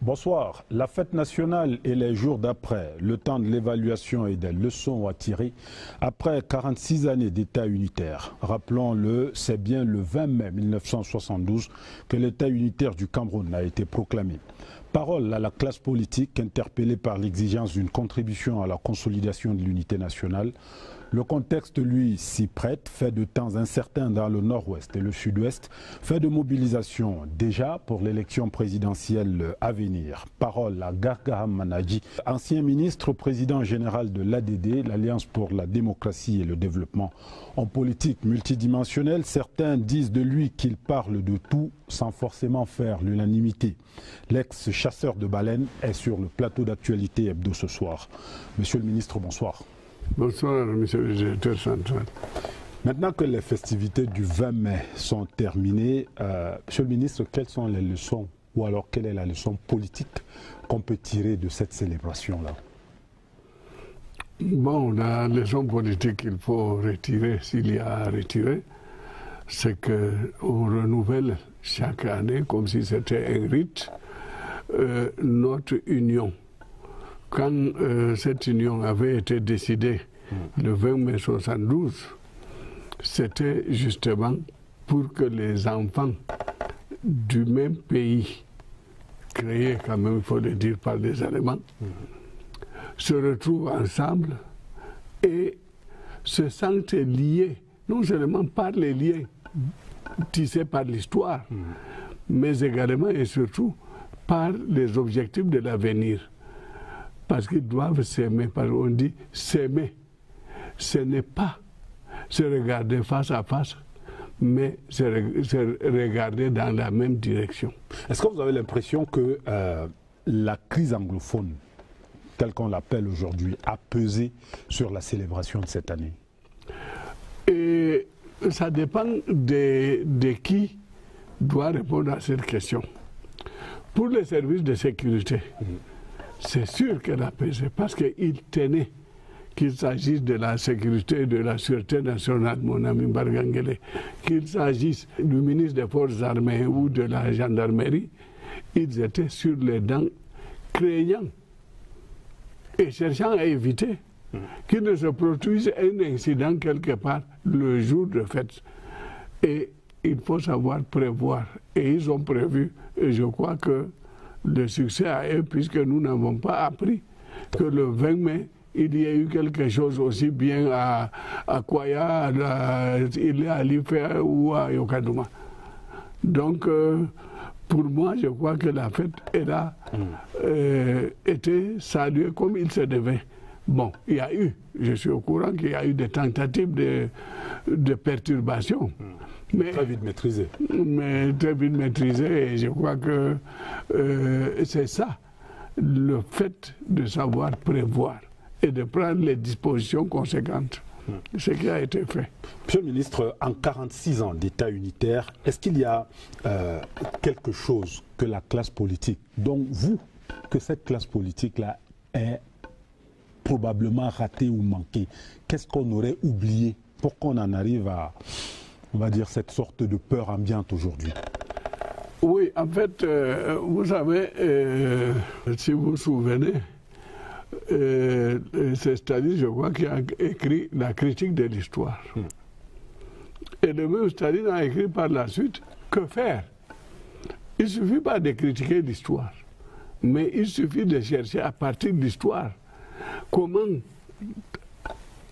Bonsoir. La fête nationale et les jours d'après, le temps de l'évaluation et des leçons à tirer après 46 années d'État unitaire. Rappelons-le, c'est bien le 20 mai 1972 que l'État unitaire du Cameroun a été proclamé. Parole à la classe politique interpellée par l'exigence d'une contribution à la consolidation de l'unité nationale. Le contexte, lui, s'y prête, fait de temps incertains dans le nord-ouest et le sud-ouest, fait de mobilisation déjà pour l'élection présidentielle à venir. Parole à Gargaham Manadji, ancien ministre, président général de l'ADD, l'Alliance pour la démocratie et le développement. En politique multidimensionnelle, certains disent de lui qu'il parle de tout sans forcément faire l'unanimité. L'ex-chasseur de baleines est sur le plateau d'actualité hebdo ce soir. Monsieur le ministre, bonsoir. Bonsoir, monsieur le directeur central. Maintenant que les festivités du 20 mai sont terminées, monsieur le ministre, quelles sont les leçons, ou alors quelle est la leçon politique qu'on peut tirer de cette célébration-là? Bon, la leçon politique qu'il faut retirer, s'il y a à retirer, c'est qu'on renouvelle chaque année, comme si c'était un rite, notre union. Quand cette union avait été décidée le 20 mai 1972, c'était justement pour que les enfants du même pays, créés quand même, il faut le dire, par les Allemands, se retrouvent ensemble et se sentent liés, non seulement par les liens tissés par l'histoire, mais également et surtout par les objectifs de l'avenir. Parce qu'ils doivent s'aimer, parce qu'on dit s'aimer, ce n'est pas se regarder face à face, mais se regarder dans la même direction. Est-ce que vous avez l'impression que la crise anglophone, telle qu'on l'appelle aujourd'hui, a pesé sur la célébration de cette année? Et ça dépend de qui doit répondre à cette question. Pour les services de sécurité, c'est sûr qu'elle a pesé parce qu'il tenait qu'il s'agisse de la sécurité et de la sûreté nationale, mon ami Bargangele, qu'il s'agisse du ministre des Forces armées ou de la gendarmerie, ils étaient sur les dents craignant et cherchant à éviter qu'il ne se produise un incident quelque part le jour de fête. Et il faut savoir prévoir. Et ils ont prévu, et je crois que le succès à eux, puisque nous n'avons pas appris que le 20 mai, il y a eu quelque chose aussi bien à Kwaya, à l'Ife ou à Yokadouma. Donc, pour moi, je crois que la fête, elle a été saluée comme il se devait. Bon, il y a eu, je suis au courant qu'il y a eu des tentatives de perturbation. Mais, très vite maîtrisé. Mais très vite maîtrisé, et je crois que c'est ça, le fait de savoir prévoir et de prendre les dispositions conséquentes. Ce qui a été fait. Monsieur le ministre, en 46 ans d'État unitaire, est-ce qu'il y a quelque chose que la classe politique, dont vous, que cette classe politique-là est probablement ratée ou manquée? Qu'est-ce qu'on aurait oublié pour qu'on en arrive à, on va dire, cette sorte de peur ambiante aujourd'hui? Oui, en fait, vous savez, si vous vous souvenez, c'est Staline, je crois, qui a écrit la critique de l'histoire. Et le même Staline a écrit par la suite, que faire? Il ne suffit pas de critiquer l'histoire, mais il suffit de chercher à partir de l'histoire comment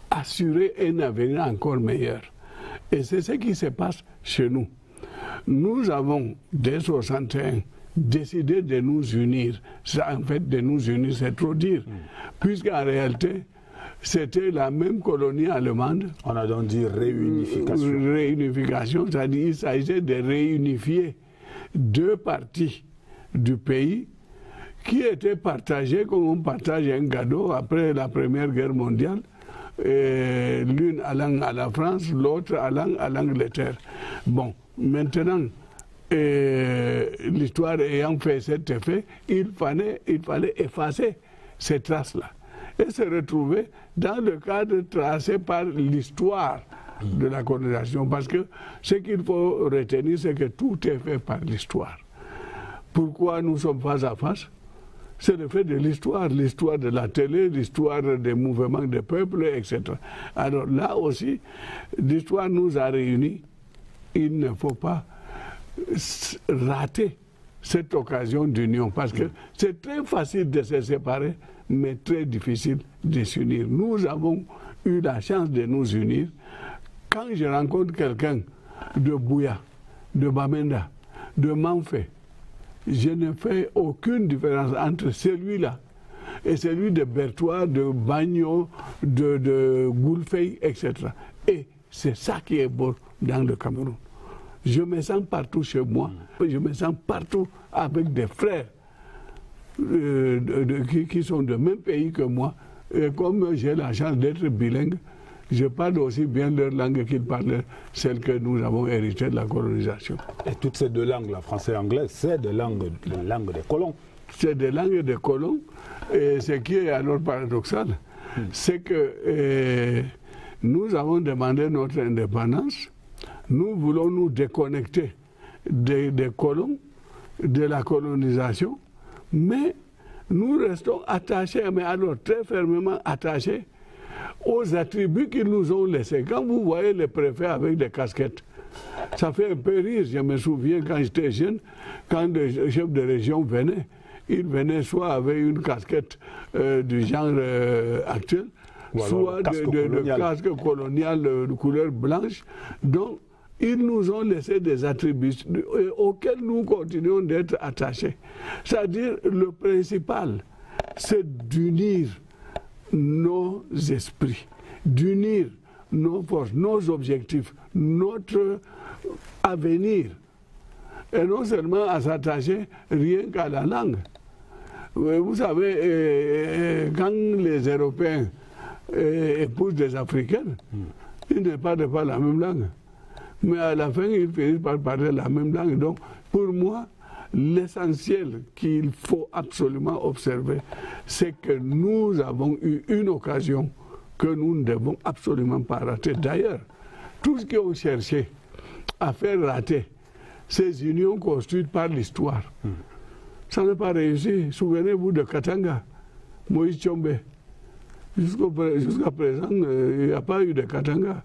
assurer un avenir encore meilleur. Et c'est ce qui se passe chez nous. Nous avons, dès 1961, décidé de nous unir. Ça, en fait, de nous unir, c'est trop dire. Puisqu'en réalité, c'était la même colonie allemande. On a donc dit réunification. Réunification, c'est-à-dire qu'il s'agissait de réunifier deux parties du pays qui étaient partagées comme on partage un gâteau après la Première Guerre mondiale. L'une allant à la France, l'autre allant à l'Angleterre. Bon, maintenant, l'histoire ayant fait cet effet, il fallait effacer ces traces-là et se retrouver dans le cadre tracé par l'histoire de la colonisation. Parce que ce qu'il faut retenir, c'est que tout est fait par l'histoire. Pourquoi nous sommes face à face? c'est le fait de l'histoire de la télé, l'histoire des mouvements des peuples, etc. Alors là aussi, l'histoire nous a réunis. Il ne faut pas rater cette occasion d'union, parce que c'est très facile de se séparer, mais très difficile de s'unir. Nous avons eu la chance de nous unir. Quand je rencontre quelqu'un de Buea, de Bamenda, de Manfé, je ne fais aucune différence entre celui-là et celui de Bertois, de Bagno, de Goulfey, etc. Et c'est ça qui est beau dans le Cameroun. Je me sens partout chez moi, je me sens partout avec des frères qui sont du même pays que moi. Et comme j'ai la chance d'être bilingue, je parle aussi bien leur langue qu'ils parlent, celle que nous avons héritée de la colonisation. Et toutes ces deux langues, la française et l'anglais, c'est des langues des colons. C'est des langues des colons. Et ce qui est alors paradoxal, c'est que nous avons demandé notre indépendance. Nous voulons nous déconnecter des colons, de la colonisation, mais nous restons attachés, mais alors très fermement attachés aux attributs qu'ils nous ont laissés. Quand vous voyez les préfets avec des casquettes, ça fait un peu rire. Je me souviens quand j'étais jeune, quand des chefs de région venaient, ils venaient soit avec une casquette du genre actuel, soit de casque colonial de couleur blanche. Donc, ils nous ont laissé des attributs auxquels nous continuons d'être attachés. C'est-à-dire, le principal, c'est d'unir nos esprits, d'unir nos forces, nos objectifs, notre avenir. Et non seulement à s'attacher rien qu'à la langue. Vous savez, quand les Européens épousent des Africaines, ils ne parlent pas la même langue. Mais à la fin, ils finissent par parler la même langue. Donc, pour moi, l'essentiel qu'il faut absolument observer, c'est que nous avons eu une occasion que nous ne devons absolument pas rater. D'ailleurs, tout ce qu'ils ont cherché à faire rater ces unions construites par l'histoire, ça n'a pas réussi. Souvenez-vous de Katanga, Moïse Tchombe. Jusqu'à présent, il n'y a pas eu de Katanga.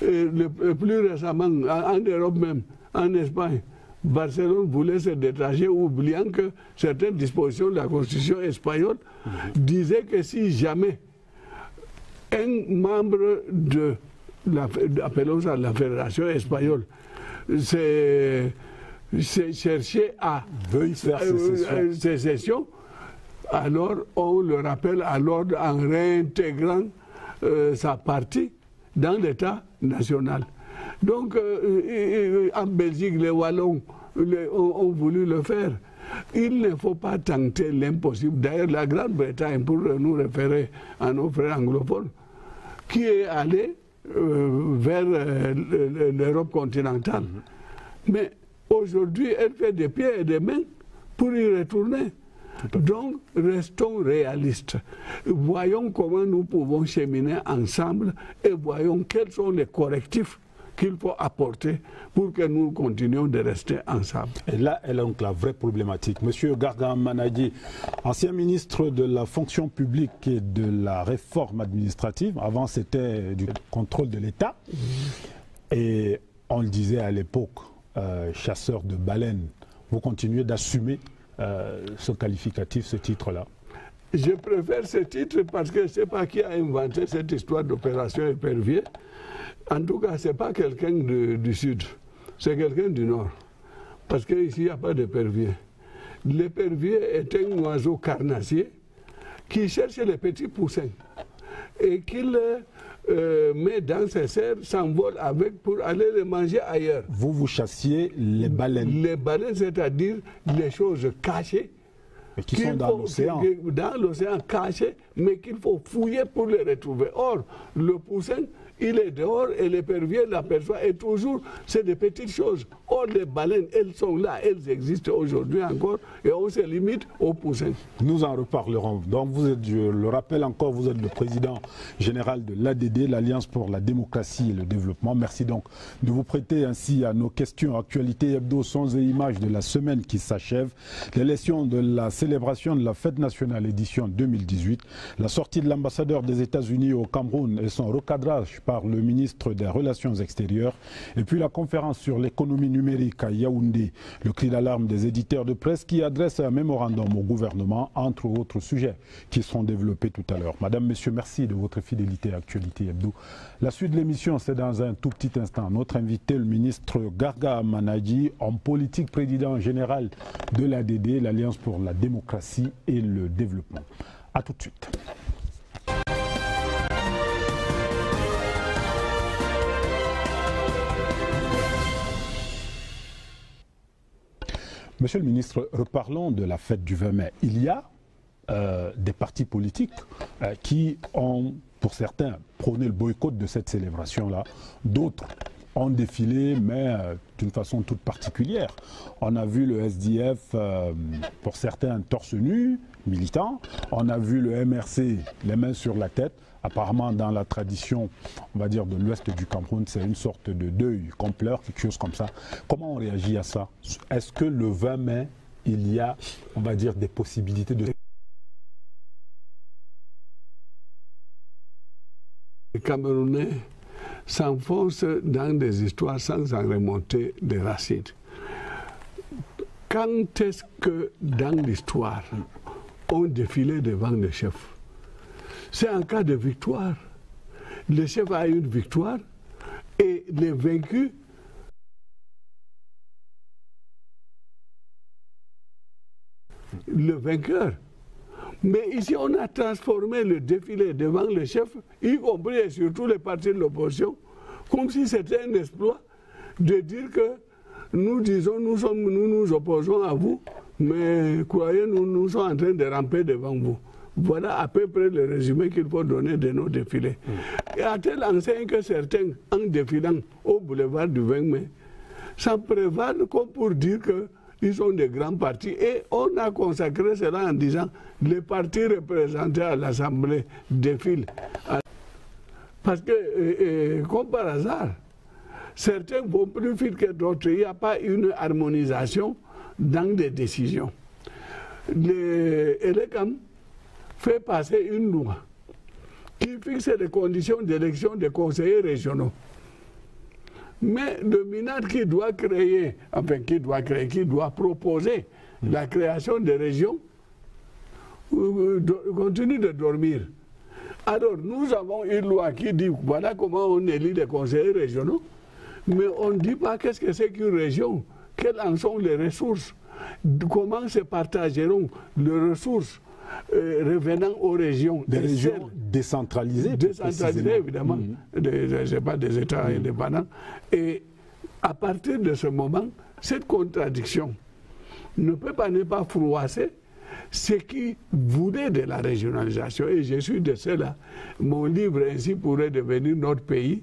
Et plus récemment, en Europe même, en Espagne, Barcelone voulait se détacher, oubliant que certaines dispositions de la Constitution espagnole disaient que si jamais un membre de appelons ça la Fédération espagnole, cherchait à faire sécession, alors on le rappelle à l'ordre en réintégrant sa partie dans l'État national. Donc, en Belgique, les Wallons ont voulu le faire. Il ne faut pas tenter l'impossible. D'ailleurs, la Grande-Bretagne, pour nous référer à nos frères anglophones, qui est allé vers l'Europe continentale. Mais aujourd'hui, elle fait des pieds et des mains pour y retourner. Donc, restons réalistes. Voyons comment nous pouvons cheminer ensemble et voyons quels sont les correctifs qu'il faut apporter pour que nous continuions de rester ensemble. Et là est donc la vraie problématique. Monsieur Garga Managui, ancien ministre de la fonction publique et de la réforme administrative, avant c'était du contrôle de l'État, et on le disait à l'époque, chasseur de baleines, vous continuez d'assumer ce qualificatif, ce titre-là? Je préfère ce titre parce que je ne sais pas qui a inventé cette histoire d'opération épervier. En tout cas, ce n'est pas quelqu'un du sud, c'est quelqu'un du nord. Parce qu'ici, il n'y a pas d'épervier. L'épervier est un oiseau carnassier qui cherche les petits poussins et qu'il met dans ses serres, s'envole avec pour aller les manger ailleurs. Vous chassiez les baleines? Les baleines, c'est-à-dire les choses cachées. Mais qui sont dans l'océan? Dans l'océan, cachées, mais qu'il faut fouiller pour les retrouver. Or, le poussin, il est dehors et l'épervier l'aperçoit et toujours c'est des petites choses. Or les baleines, elles sont là, elles existent aujourd'hui encore et on se limite aux poussins. Nous en reparlerons. Donc vous êtes, je le rappelle encore, vous êtes le président général de l'ADD, l'Alliance pour la démocratie et le développement. Merci donc de vous prêter ainsi à nos questions. Actualité hebdo, sons et images de la semaine qui s'achève. L'élection de la célébration de la fête nationale édition 2018. La sortie de l'ambassadeur des États-Unis au Cameroun et son recadrage par le ministre des Relations extérieures. Et puis la conférence sur l'économie numérique à Yaoundé. Le cri d'alarme des éditeurs de presse qui adressent un mémorandum au gouvernement, entre autres sujets qui seront développés tout à l'heure. Madame, Messieurs, merci de votre fidélité à Actualité Hebdo. La suite de l'émission, c'est dans un tout petit instant. Notre invité, le ministre Garga Manadji, homme politique, président général de l'ADD, l'Alliance pour la démocratie et le développement. A tout de suite. Monsieur le ministre, reparlons de la fête du 20 mai. Il y a des partis politiques qui ont, pour certains, prôné le boycott de cette célébration-là. D'autres ont défilé, mais d'une façon toute particulière. On a vu le SDF, pour certains, torse nu, militant. On a vu le MRC, les mains sur la tête. Apparemment, dans la tradition, on va dire, de l'ouest du Cameroun, c'est une sorte de deuil qu'on pleure, quelque chose comme ça. Comment on réagit à ça? Est-ce que le 20 mai, il y a, on va dire, des possibilités de... Les Camerounais s'enfoncent dans des histoires sans en remonter des racines. Quand est-ce que, dans l'histoire, on défilait devant le chef? C'est en cas de victoire. Le chef a eu une victoire et les vaincus le vainqueur. Mais ici, on a transformé le défilé devant le chef, y compris et surtout les partis de l'opposition, comme si c'était un exploit de dire que nous disons, nous nous opposons à vous, mais croyez-nous, nous sommes en train de ramper devant vous. Voilà à peu près le résumé qu'il faut donner de nos défilés. Et à tel enseigne que certains, en défilant au boulevard du 20 mai, s'en prévalent comme pour dire qu'ils sont des grands partis. Et on a consacré cela en disant les partis représentés à l'Assemblée défilent. Parce que, comme par hasard, certains vont plus vite que d'autres. Il n'y a pas une harmonisation dans les décisions. L'ECAM fait passer une loi qui fixe les conditions d'élection des conseillers régionaux. Mais le MINAT qui doit proposer la création des régions continue de dormir. Alors nous avons une loi qui dit voilà comment on élit les conseillers régionaux, mais on ne dit pas qu'est-ce que c'est qu'une région, quelles en sont les ressources, comment se partageront les ressources revenant aux régions. Des régions décentralisées. Décentralisées, évidemment. Ce n'est pas des États indépendants. Et à partir de ce moment, cette contradiction ne peut pas ne pas froisser ce qui voulait de la régionalisation. Et je suis de cela. Mon livre ainsi pourrait devenir notre pays.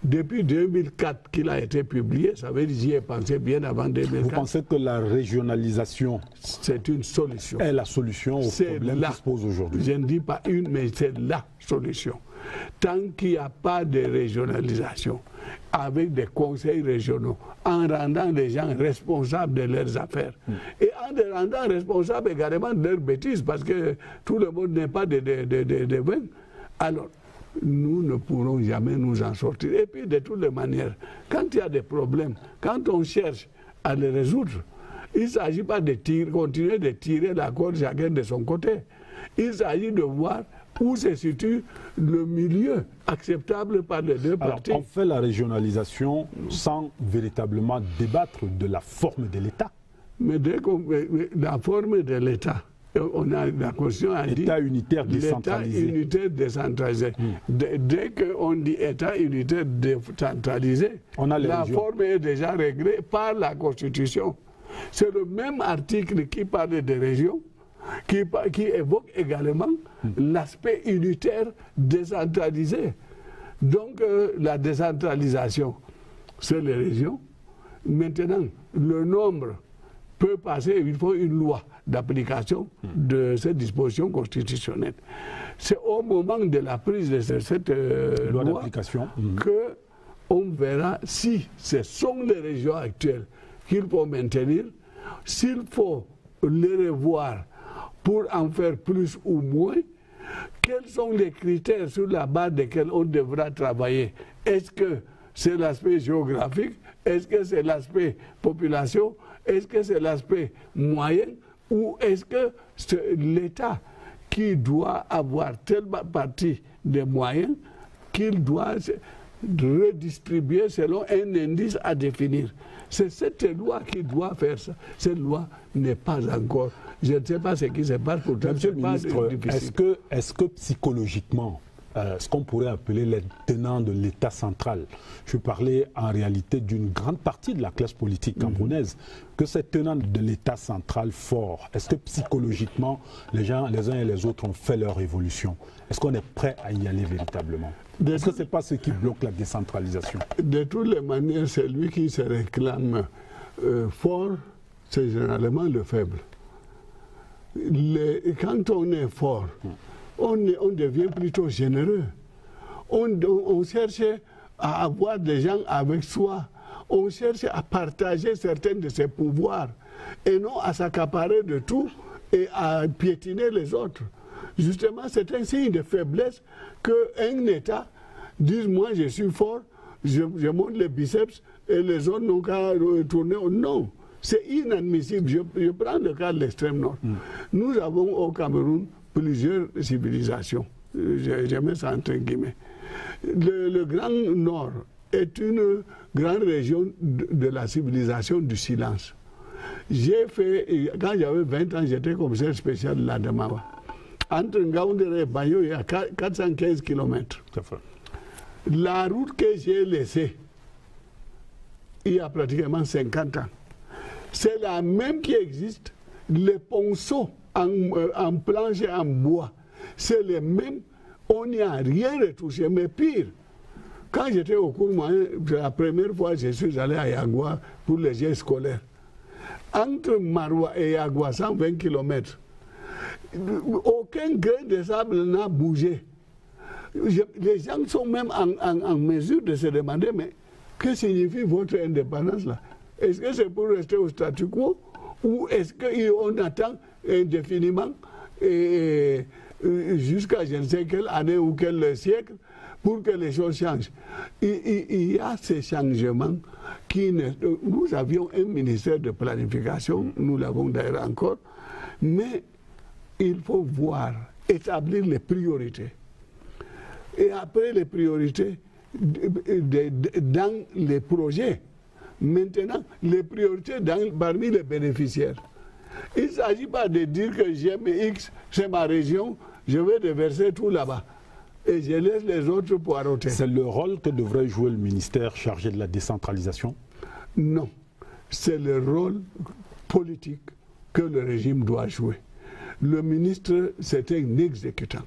Depuis 2004 qu'il a été publié, ça veut dire j'y ai pensé bien avant 2004. Vous pensez que la régionalisation c'est une solution. Est la solution au problème qui se pose aujourd'hui? Je ne dis pas une, mais c'est la solution. Tant qu'il n'y a pas de régionalisation, avec des conseils régionaux, en rendant les gens responsables de leurs affaires, et en les rendant responsables également de leurs bêtises, parce que tout le monde n'est pas de vin, alors nous ne pourrons jamais nous en sortir. Et puis, de toutes les manières, quand il y a des problèmes, quand on cherche à les résoudre, il ne s'agit pas de continuer de tirer la corde chacun de son côté. Il s'agit de voir où se situe le milieu acceptable par les deux parties. Alors, on fait la régionalisation sans véritablement débattre de la forme de l'État. Mais dès qu'on la forme de l'État, on a, la Constitution a dit État unitaire décentralisé. État unitaire décentralisé. Dès qu'on dit État unitaire décentralisé, la forme est déjà réglée par la Constitution. C'est le même article qui parle des régions, qui évoque également l'aspect unitaire décentralisé. Donc la décentralisation, c'est les régions. Maintenant, le nombre peut passer, il faut une loi d'application de cette disposition constitutionnelle. C'est au moment de la prise de cette loi d'application qu'on verra si ce sont les régions actuelles qu'il faut maintenir, s'il faut les revoir pour en faire plus ou moins, quels sont les critères sur la base desquels on devra travailler. Est-ce que c'est l'aspect géographique? Est-ce que c'est l'aspect population? Est-ce que c'est l'aspect moyen? Ou est-ce que c'est l'État qui doit avoir telle partie des moyens qu'il doit redistribuer selon un indice à définir? C'est cette loi qui doit faire ça. Cette loi n'est pas encore. Je ne sais pas ce qui se passe pour toi. Monsieur le ministre, est-ce que psychologiquement, ce qu'on pourrait appeler les tenants de l'État central, je parlais en réalité d'une grande partie de la classe politique camerounaise, que ces tenants de l'État central fort, est-ce que psychologiquement, les gens, les uns et les autres ont fait leur évolution? Est-ce qu'on est prêt à y aller véritablement? Est-ce que ce n'est pas ce qui bloque la décentralisation? De toutes les manières, celui qui se réclame fort, c'est généralement le faible. Quand on est fort, on devient plutôt généreux. On cherche à avoir des gens avec soi. On cherche à partager certains de ses pouvoirs et non à s'accaparer de tout et à piétiner les autres. Justement, c'est un signe de faiblesse qu'un État dise « moi je suis fort, je monte les biceps et les autres n'ont qu'à tourner ». Non, c'est inadmissible. Je prends le cas de l'extrême nord. Nous avons au Cameroun plusieurs civilisations. Je mets ça entre guillemets. Le Grand Nord est une grande région de la civilisation du silence. J'ai fait, quand j'avais 20 ans, j'étais commissaire spécial de l'Adamawa. Entre Ngaoundéré et Bayo, il y a 415 km. La route que j'ai laissée, il y a pratiquement 50 ans, c'est la même qui existe. Les ponceaux en planche et en bois, c'est les mêmes. On n'y a rien retouché, mais pire. Quand j'étais au cours moyen, la première fois, je suis allé à Yagua pour les jeux scolaires. Entre Maroua et Yagua, 120 km, aucun grain de sable n'a bougé. Les gens sont même en mesure de se demander, mais que signifie votre indépendance là? Est-ce que c'est pour rester au statu quo ou est-ce qu'on attend indéfiniment jusqu'à je ne sais quelle année ou quel siècle pour que les choses changent? Il y a ces changements qui nous avions un ministère de planification, nous l'avons d'ailleurs encore, mais il faut voir, établir les priorités. Et après les priorités, dans les projets, maintenant, les priorités parmi les bénéficiaires. Il ne s'agit pas de dire que j'aime X, c'est ma région, je vais déverser tout là-bas. Et je laisse les autres poireauter. C'est le rôle que devrait jouer le ministère chargé de la décentralisation? Non. C'est le rôle politique que le régime doit jouer. Le ministre, c'est un exécutant.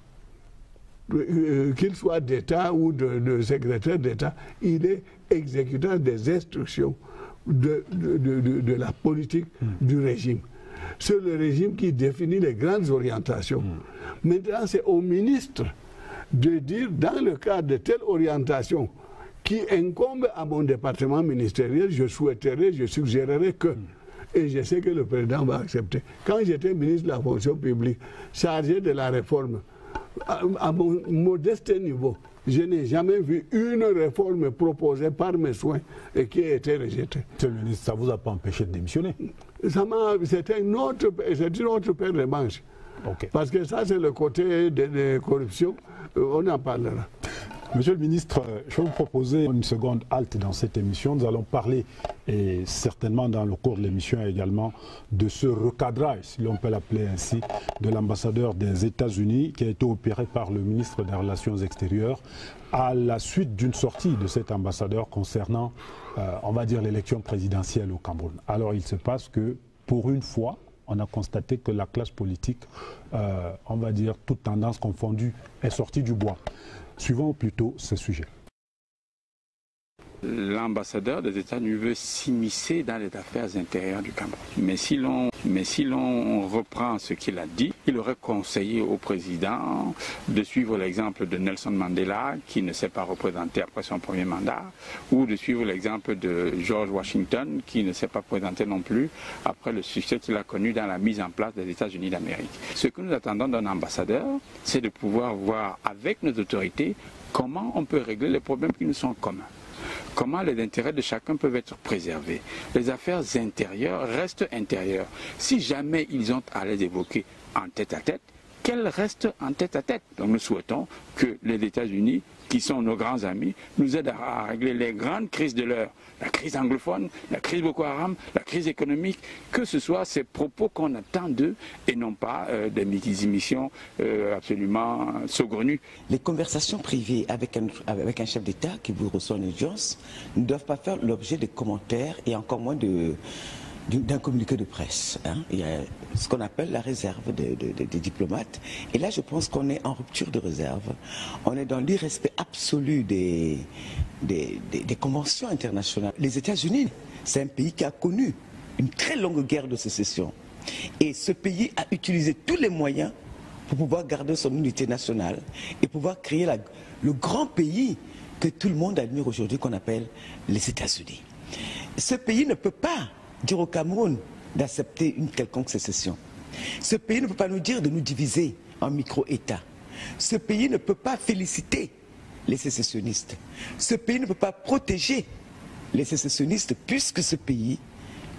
Qu'il soit d'État ou de secrétaire d'État, il est exécutant des instructions de la politique du régime. C'est le régime qui définit les grandes orientations. Maintenant, c'est au ministre de dire, dans le cadre de telle orientation qui incombe à mon département ministériel, je souhaiterais, je suggérerais que... Et je sais que le président va accepter. Quand j'étais ministre de la fonction publique, chargé de la réforme, à mon modeste niveau, je n'ai jamais vu une réforme proposée par mes soins et qui a été rejetée. Monsieur le ministre, ça ne vous a pas empêché de démissionner? C'est une autre paire de manches. Okay. Parce que ça, c'est le côté de corruption. On en parlera. Monsieur le ministre, je vais vous proposer une seconde halte dans cette émission. Nous allons parler, et certainement dans le cours de l'émission également, de ce recadrage, si l'on peut l'appeler ainsi, de l'ambassadeur des États-Unis qui a été opéré par le ministre des Relations extérieures à la suite d'une sortie de cet ambassadeur concernant, on va dire, l'élection présidentielle au Cameroun. Alors il se passe que, pour une fois, on a constaté que la classe politique, on va dire, toute tendance confondue, est sortie du bois. Suivons plutôt ce sujet. L'ambassadeur des États-Unis veut s'immiscer dans les affaires intérieures du Cameroun. Mais si l'on reprend ce qu'il a dit, il aurait conseillé au président de suivre l'exemple de Nelson Mandela, qui ne s'est pas représenté après son premier mandat, ou de suivre l'exemple de George Washington, qui ne s'est pas présenté non plus après le succès qu'il a connu dans la mise en place des États-Unis d'Amérique. Ce que nous attendons d'un ambassadeur, c'est de pouvoir voir avec nos autorités comment on peut régler les problèmes qui nous sont communs. Comment les intérêts de chacun peuvent être préservés. Les affaires intérieures restent intérieures. Si jamais ils ont à les évoquer en tête-à-tête, qu'elles restent en tête-à-tête. Donc nous souhaitons que les États-Unis, qui sont nos grands amis, nous aident à régler les grandes crises de l'heure. La crise anglophone, la crise Boko Haram, la crise économique, que ce soit ces propos qu'on attend d'eux et non pas des émissions absolument saugrenues. Les conversations privées avec un chef d'État qui vous reçoit en audience ne doivent pas faire l'objet de commentaires et encore moins d'un communiqué de presse. Hein. Il y a ce qu'on appelle la réserve des diplomates. Et là, je pense qu'on est en rupture de réserve. On est dans l'irrespect absolu des conventions internationales. Les États-Unis, c'est un pays qui a connu une très longue guerre de sécession. Et ce pays a utilisé tous les moyens pour pouvoir garder son unité nationale et pouvoir créer le grand pays que tout le monde admire aujourd'hui, qu'on appelle les États-Unis. Ce pays ne peut pas dire au Cameroun d'accepter une quelconque sécession. Ce pays ne peut pas nous dire de nous diviser en micro-États. Ce pays ne peut pas féliciter les sécessionnistes. Ce pays ne peut pas protéger les sécessionnistes puisque ce pays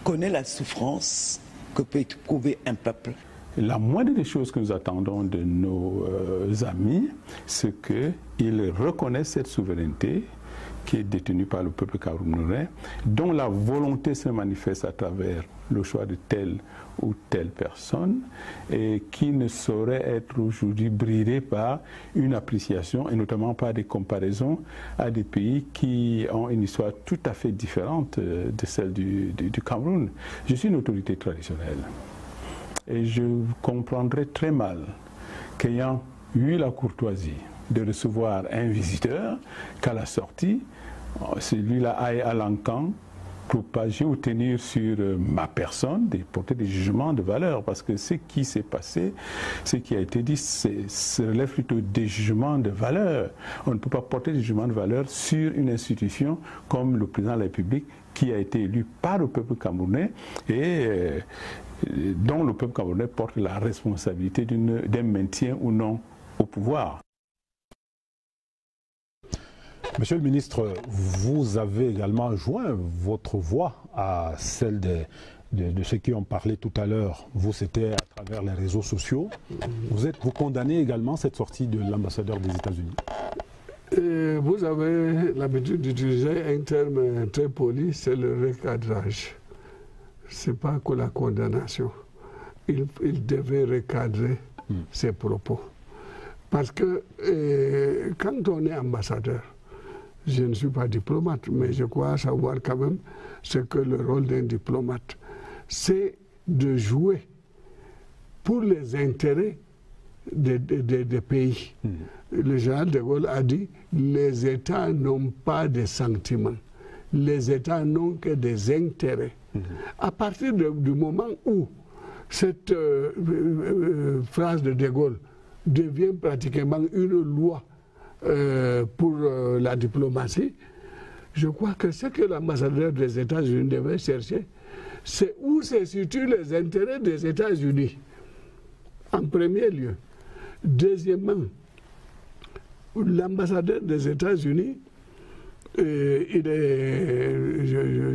connaît la souffrance que peut éprouver un peuple. La moindre des choses que nous attendons de nos amis, c'est qu'ils reconnaissent cette souveraineté qui est détenue par le peuple camerounais, dont la volonté se manifeste à travers le choix de telle ou telle personne, et qui ne saurait être aujourd'hui bridé par une appréciation, et notamment par des comparaisons à des pays qui ont une histoire tout à fait différente de celle du Cameroun. Je suis une autorité traditionnelle, et je comprendrais très mal qu'ayant eu la courtoisie de recevoir un visiteur, qu'à la sortie, celui-là aille à l'encan, propager ou tenir sur ma personne, porter des jugements de valeur, parce que ce qui s'est passé, ce qui a été dit, se relève plutôt des jugements de valeur. On ne peut pas porter des jugements de valeur sur une institution comme le président de la République, qui a été élu par le peuple camerounais et dont le peuple camerounais porte la responsabilité d'un maintien ou non au pouvoir. Monsieur le ministre, vous avez également joint votre voix à celle de ceux qui ont parlé tout à l'heure. Vous, c'était à travers les réseaux sociaux. Vous condamnez également cette sortie de l'ambassadeur des États-Unis. Vous avez l'habitude d'utiliser un terme très poli, c'est le recadrage. Ce n'est pas que la condamnation. Il devait recadrer ses propos. Parce que quand on est ambassadeur, je ne suis pas diplomate, mais je crois savoir quand même ce que le rôle d'un diplomate, c'est de jouer pour les intérêts des pays. Le général de Gaulle a dit, les États n'ont pas de sentiments, les États n'ont que des intérêts. À partir du moment où cette phrase de De Gaulle devient pratiquement une loi pour la diplomatie, je crois que ce que l'ambassadeur des États-Unis devait chercher, c'est où se situent les intérêts des États-Unis, en premier lieu. Deuxièmement, l'ambassadeur des États-Unis, je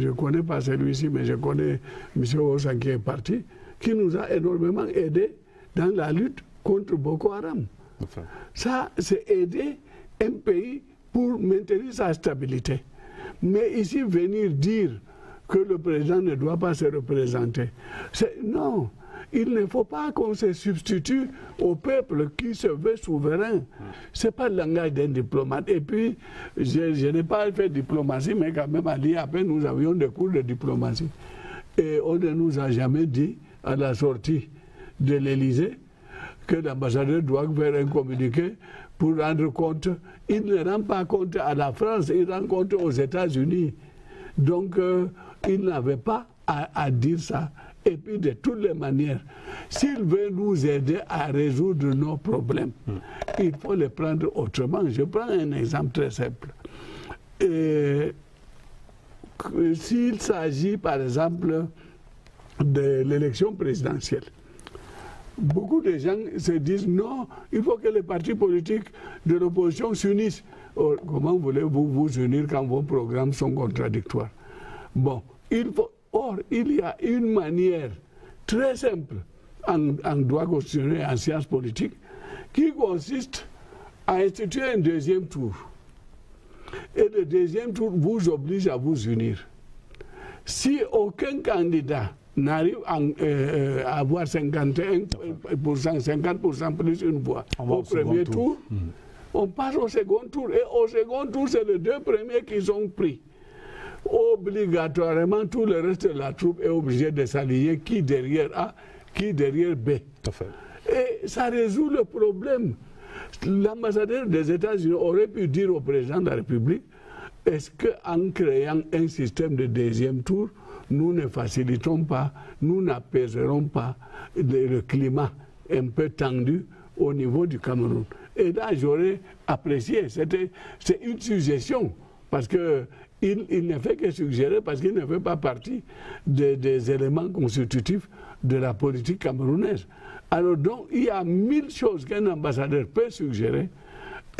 ne connais pas celui-ci, mais je connais M. Osan qui est parti, qui nous a énormément aidés dans la lutte contre Boko Haram. Enfin. Ça, c'est aider un pays pour maintenir sa stabilité. Mais ici, venir dire que le président ne doit pas se représenter, non, il ne faut pas qu'on se substitue au peuple qui se veut souverain. Ce n'est pas le langage d'un diplomate. Et puis, je n'ai pas fait diplomatie, mais quand même à l'IAP, nous avions des cours de diplomatie. Et on ne nous a jamais dit, à la sortie de l'Élysée, que l'ambassadeur doit faire un communiqué pour rendre compte. Il ne rend pas compte à la France, il rend compte aux États-Unis. Donc, il n'avait pas à dire ça. Et puis, de toutes les manières, s'il veut nous aider à résoudre nos problèmes, il faut les prendre autrement. Je prends un exemple très simple. S'il s'agit, par exemple, de l'élection présidentielle, beaucoup de gens se disent non, il faut que les partis politiques de l'opposition s'unissent. Comment voulez-vous vous unir quand vos programmes sont contradictoires? Bon, or, il y a une manière très simple en droit constitutionnel et en sciences politiques qui consiste à instituer un deuxième tour. Et le deuxième tour vous oblige à vous unir. Si aucun candidat n'arrive à avoir 51%, 50% plus une voix au premier tour, on passe au second tour. Et au second tour, c'est les deux premiers qui sont pris. Obligatoirement, tout le reste de la troupe est obligé de s'allier qui derrière A, qui derrière B. Tout à fait. Et ça résout le problème. L'ambassadeur des États-Unis aurait pu dire au président de la République, est-ce qu'en créant un système de deuxième tour, nous ne facilitons pas, nous n'apaiserons pas le climat un peu tendu au niveau du Cameroun? Et là, j'aurais apprécié. C'est une suggestion, parce qu'il ne fait que suggérer, parce qu'il ne fait pas partie des éléments constitutifs de la politique camerounaise. Alors donc, il y a 1000 choses qu'un ambassadeur peut suggérer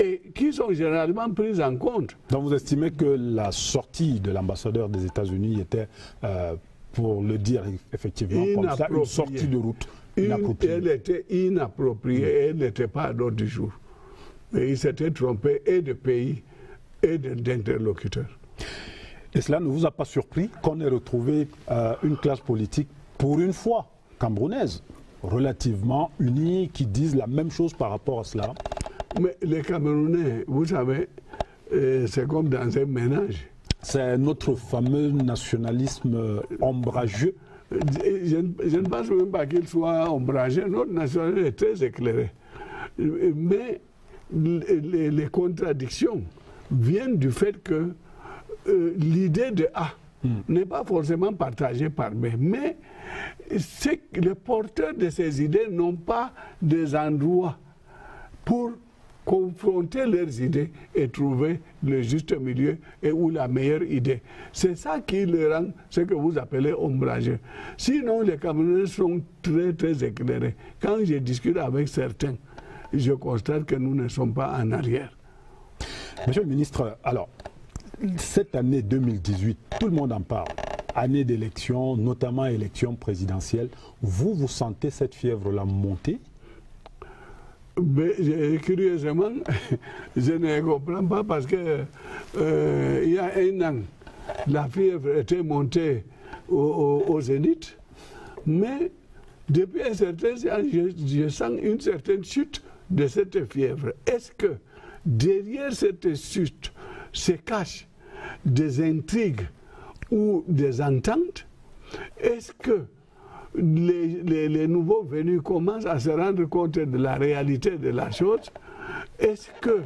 et qui sont généralement prises en compte. Donc vous estimez que la sortie de l'ambassadeur des États-Unis était, pour le dire effectivement comme ça, une sortie de route inappropriée? Elle était inappropriée, elle n'était pas à l'ordre du jour. Et il s'était trompé et de pays et d'interlocuteurs. Et cela ne vous a pas surpris qu'on ait retrouvé une classe politique, pour une fois, camerounaise, relativement unis, qui disent la même chose par rapport à cela? Mais les Camerounais, vous savez, c'est comme dans un ménage. C'est notre fameux nationalisme ombrageux. Je ne pense même pas qu'il soit ombrageux. Notre nationalisme est très éclairé. Mais les contradictions viennent du fait que l'idée de A n'est pas forcément partagée par B. Mais les porteurs de ces idées n'ont pas des endroits pour confronter leurs idées et trouver le juste milieu et ou la meilleure idée. C'est ça qui le rend ce que vous appelez ombrageux. Sinon, les Camerounais sont très, très éclairés. Quand je discute avec certains, je constate que nous ne sommes pas en arrière. Monsieur le ministre, alors, cette année 2018, tout le monde en parle. Année d'élection, notamment élection présidentielle. Vous sentez cette fièvre-là monter? Mais, curieusement, je ne comprends pas parce que il y a un an, la fièvre était montée au zénith, mais depuis un certain temps, je sens une certaine chute de cette fièvre. Est-ce que derrière cette chute se cachent des intrigues ou des ententes? Est-ce que les nouveaux venus commencent à se rendre compte de la réalité de la chose? Est-ce que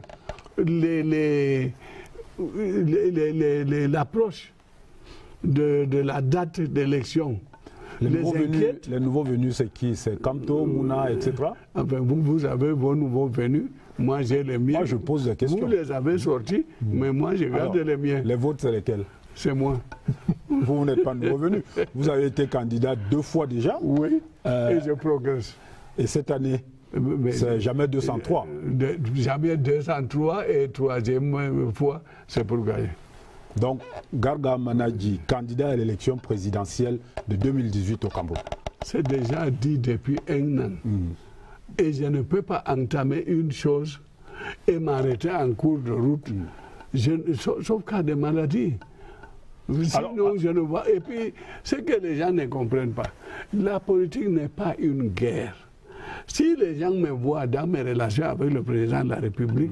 l'approche de la date d'élection les inquiète? Les nouveaux venus, c'est qui? C'est Kamto, Mouna, etc. Enfin, vous avez vos nouveaux venus, moi j'ai les miens. Moi je pose la question. Vous les avez sortis, mais moi je garde les miens. Les vôtres, c'est lesquels? C'est moi. Vous n'êtes pas nouveau venu. Vous avez été candidat 2 fois déjà. Oui, et je progresse. Et cette année, c'est jamais 203. Jamais 203 et 3e fois, c'est pour gagner. Donc, Garga Manadji, candidat à l'élection présidentielle de 2018 au Cameroun. C'est déjà dit depuis un an. Et je ne peux pas entamer une chose et m'arrêter en cours de route, sauf cas de maladie. Sinon, je ne vois. Et puis, ce que les gens ne comprennent pas, la politique n'est pas une guerre. Si les gens me voient dans mes relations avec le président de la République,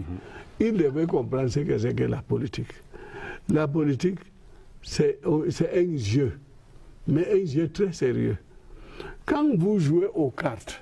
ils devaient comprendre ce que c'est que la politique. La politique, c'est un jeu, mais un jeu très sérieux. Quand vous jouez aux cartes,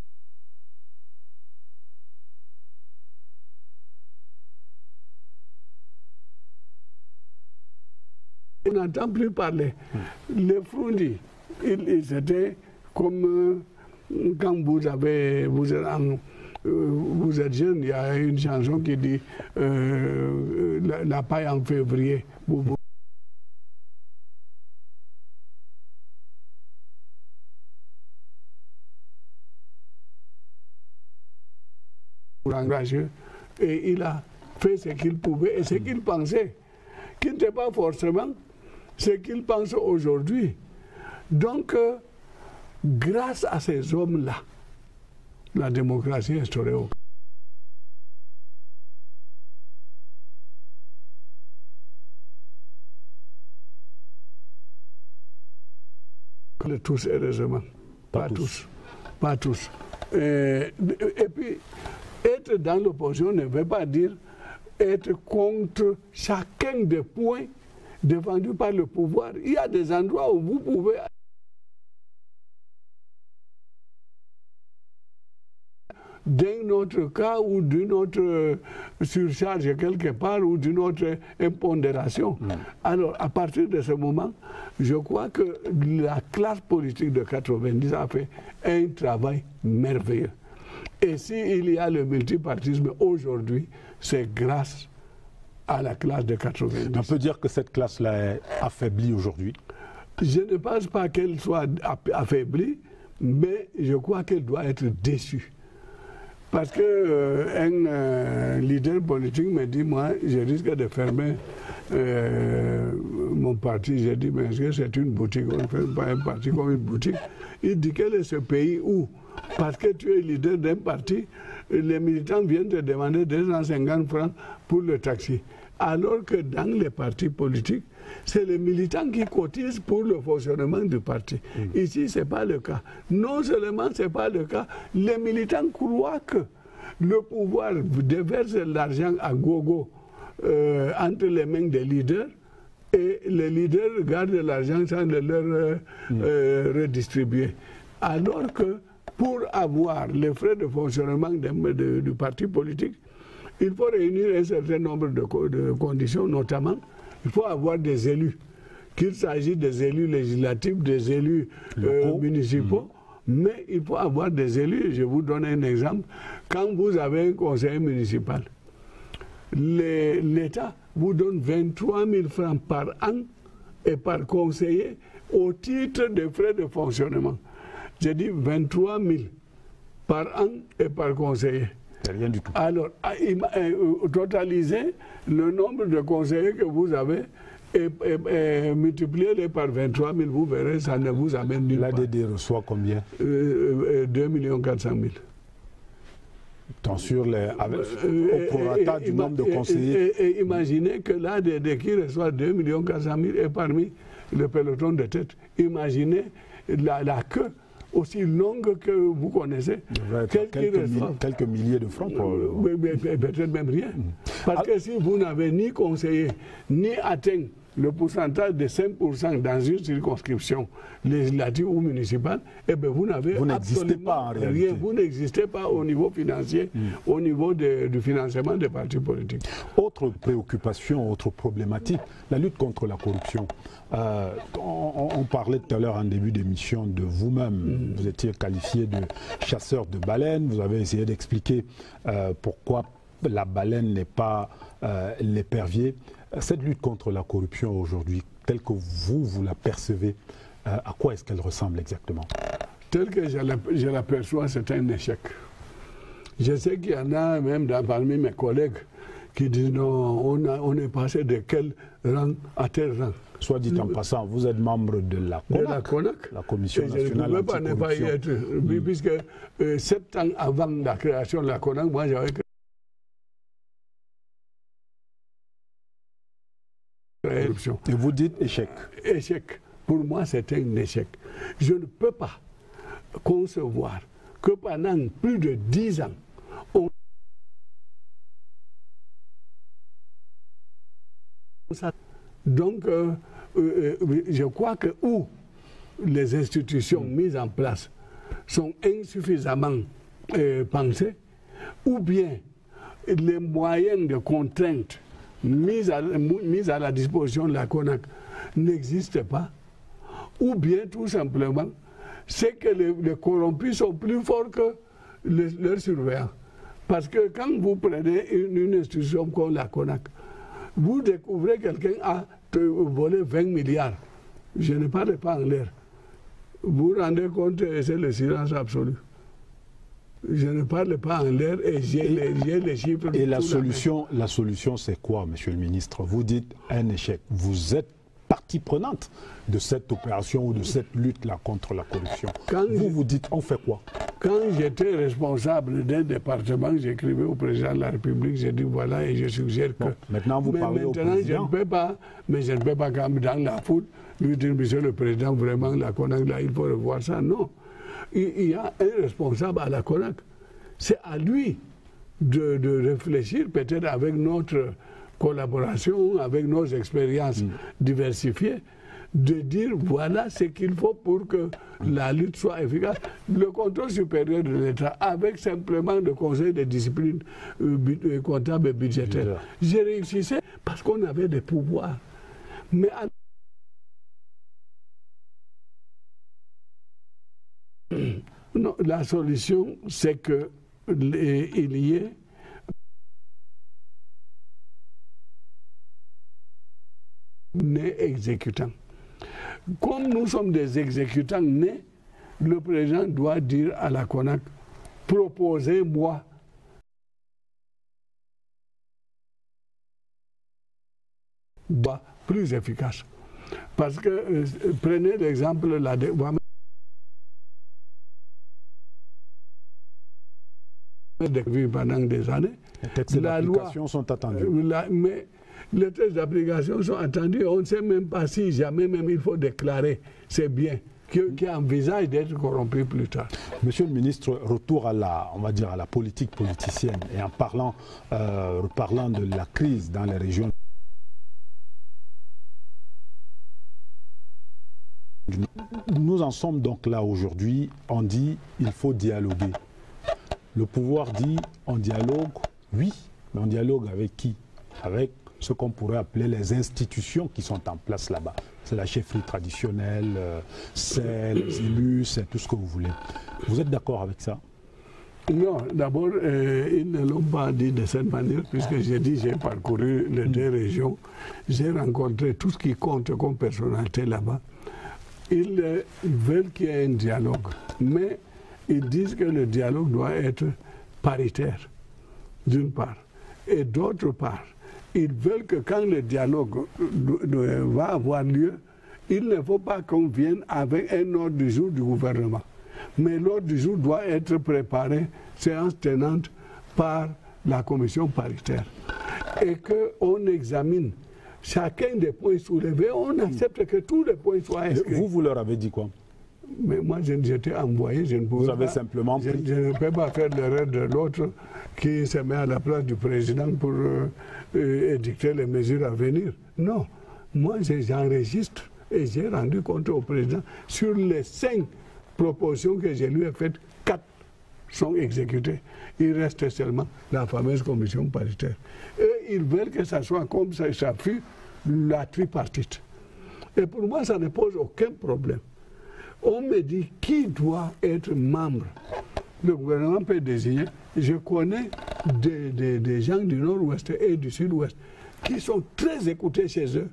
n'entend plus parler. Les Frundi, c'était comme quand vous êtes jeune, il y a une chanson qui dit la paille en février. Engagé, et il a fait ce qu'il pouvait et ce qu'il pensait, qui n'était pas forcément ce qu'il pense aujourd'hui. Donc, grâce à ces hommes-là, la démocratie est instaurée au tous, heureusement. Pas tous. Pas tous. Et puis, être dans l'opposition ne veut pas dire être contre chacun des points défendus par le pouvoir. Il y a des endroits où vous pouvez d'un autre cas ou d'une autre surcharge quelque part ou d'une autre impondération. Alors, à partir de ce moment, je crois que la classe politique de 90 a fait un travail merveilleux. Et s'il y a le multipartisme aujourd'hui, c'est grâce à la classe de 90. On peut dire que cette classe-là est affaiblie aujourd'hui? Je ne pense pas qu'elle soit affaiblie, mais je crois qu'elle doit être déçue. Parce qu'un leader politique me dit, moi, je risque de fermer mon parti. J'ai dit, mais est-ce que c'est une boutique? On ne fait pas un parti comme une boutique. Il dit, quel est ce pays où, parce que tu es leader d'un parti, les militants viennent te demander 250 francs pour le taxi. Alors que dans les partis politiques, c'est les militants qui cotisent pour le fonctionnement du parti. Ici, ce n'est pas le cas. Non seulement ce n'est pas le cas, les militants croient que le pouvoir déverse l'argent à gogo entre les mains des leaders et les leaders gardent l'argent sans le leur redistribuer. Alors que pour avoir les frais de fonctionnement du parti politique, il faut réunir un certain nombre de conditions, notamment il faut avoir des élus, qu'il s'agisse des élus législatifs, des élus municipaux, mais il faut avoir des élus. Je vous donne un exemple. Quand vous avez un conseiller municipal, l'État vous donne 23 000 francs par an et par conseiller au titre des frais de fonctionnement. J'ai dit 23 000 par an et par conseiller. C'est rien du tout. Alors, totalisez le nombre de conseillers que vous avez et multipliez-les par 23 000, vous verrez, ça ne vous amène nulle part. L'ADD reçoit combien? 2 400 000. Tant sur au prorata du nombre de conseillers. Et imaginez que l'ADD qui reçoit 2 400 000 est parmi le peloton de tête. Imaginez la queue aussi longue que vous connaissez. Quelques milliers de francs. Peut-être même rien. Parce que si vous n'avez ni conseillé, ni atteint le pourcentage de 5% dans une circonscription législative ou municipale, eh bien vous n'avez absolument rien. Vous n'existez pas au niveau financier, au niveau du financement des partis politiques. Autre préoccupation, autre problématique, la lutte contre la corruption. On parlait tout à l'heure en début d'émission de vous-même. Vous étiez qualifié de chasseur de baleines. Vous avez essayé d'expliquer pourquoi la baleine n'est pas l'épervier. Cette lutte contre la corruption aujourd'hui, telle que vous la percevez, à quoi est-ce qu'elle ressemble exactement? Tel que je l'aperçois, c'est un échec. Je sais qu'il y en a même parmi mes collègues qui disent non, on est passé de quel rang à tel rang. Soit dit en passant, vous êtes membre de la CONAC, la Commission nationale anticorruption. Je ne pouvais pas ne pas y être, puisque 7 ans avant la création de la CONAC, moi j'avais corruption. Et vous dites échec? Échec. Pour moi, c'est un échec. Je ne peux pas concevoir que pendant plus de 10 ans, donc, je crois que où les institutions mises en place sont insuffisamment pensées, ou bien les moyens de contrainte mis à la disposition de la CONAC n'existe pas, ou bien tout simplement, c'est que les corrompus sont plus forts que leurs surveillants. Parce que quand vous prenez une institution comme la CONAC, vous découvrez quelqu'un a volé 20 milliards. Je ne parle pas en l'air. Vous vous rendez compte, c'est le silence absolu. Je ne parle pas en l'air et j'ai les chiffres. Et la solution, c'est quoi, monsieur le ministre? Vous dites un échec. Vous êtes partie prenante de cette opération ou de cette lutte-là contre la corruption. Vous dites, on fait quoi? Quand j'étais responsable d'un département, j'écrivais au président de la République, j'ai dit voilà, et je suggère que... Maintenant, vous parlez au président. Je ne peux pas, quand dans la foule, lui dire, monsieur le président, vraiment, la CONAC, là, il faut revoir ça. Non. Il y a un responsable à la CONAC. C'est à lui de réfléchir, peut-être avec notre collaboration, avec nos expériences diversifiées, de dire voilà ce qu'il faut pour que la lutte soit efficace. Le contrôle supérieur de l'État, avec simplement le conseil de discipline comptable et budgétaire, j'ai réussi parce qu'on avait des pouvoirs. Mais non, la solution, c'est qu'il y ait nés exécutants. Comme nous sommes des exécutants nés, le président doit dire à la CONAC, proposez-moi plus efficace. Parce que, prenez l'exemple, pendant des années. Les textes d'application sont attendus. Mais les textes d'application sont attendus. On ne sait même pas si jamais même il faut déclarer ces biens qui envisagent d'être corrompus plus tard. Monsieur le ministre, retour à on va dire à la politique politicienne et en parlant de la crise dans les régions. Nous en sommes donc là aujourd'hui. On dit il faut dialoguer. Le pouvoir dit on dialogue, oui, mais on dialogue avec qui? Avec ce qu'on pourrait appeler les institutions qui sont en place là-bas. C'est la chefferie traditionnelle, c'est les élus, c'est tout ce que vous voulez. Vous êtes d'accord avec ça? Non, d'abord, ils ne l'ont pas dit de cette manière, puisque j'ai dit j'ai parcouru les deux régions, j'ai rencontré tout ce qui compte comme personnalité là-bas. Ils veulent qu'il y ait un dialogue, mais ils disent que le dialogue doit être paritaire, d'une part. Et d'autre part, ils veulent que quand le dialogue va avoir lieu, il ne faut pas qu'on vienne avec un ordre du jour du gouvernement. Mais l'ordre du jour doit être préparé, séance tenante, par la commission paritaire. Et qu'on examine chacun des points soulevés, on accepte que tous les points soient inscrits. Vous leur avez dit quoi? Mais moi, j'étais envoyé, je ne pouvais pas. Vous avez simplement pris. Je ne peux pas faire l'erreur de l'autre qui se met à la place du président pour édicter les mesures à venir. Non, moi, j'enregistre et j'ai rendu compte au président sur les 5 propositions que je lui ai faites, 4 sont exécutées. Il reste seulement la fameuse commission paritaire. Et ils veulent que ça soit comme ça fut la tripartite. Et pour moi, ça ne pose aucun problème. On me dit qui doit être membre. Le gouvernement peut désigner. Je connais des gens du Nord-Ouest et du Sud-Ouest qui sont très écoutés chez eux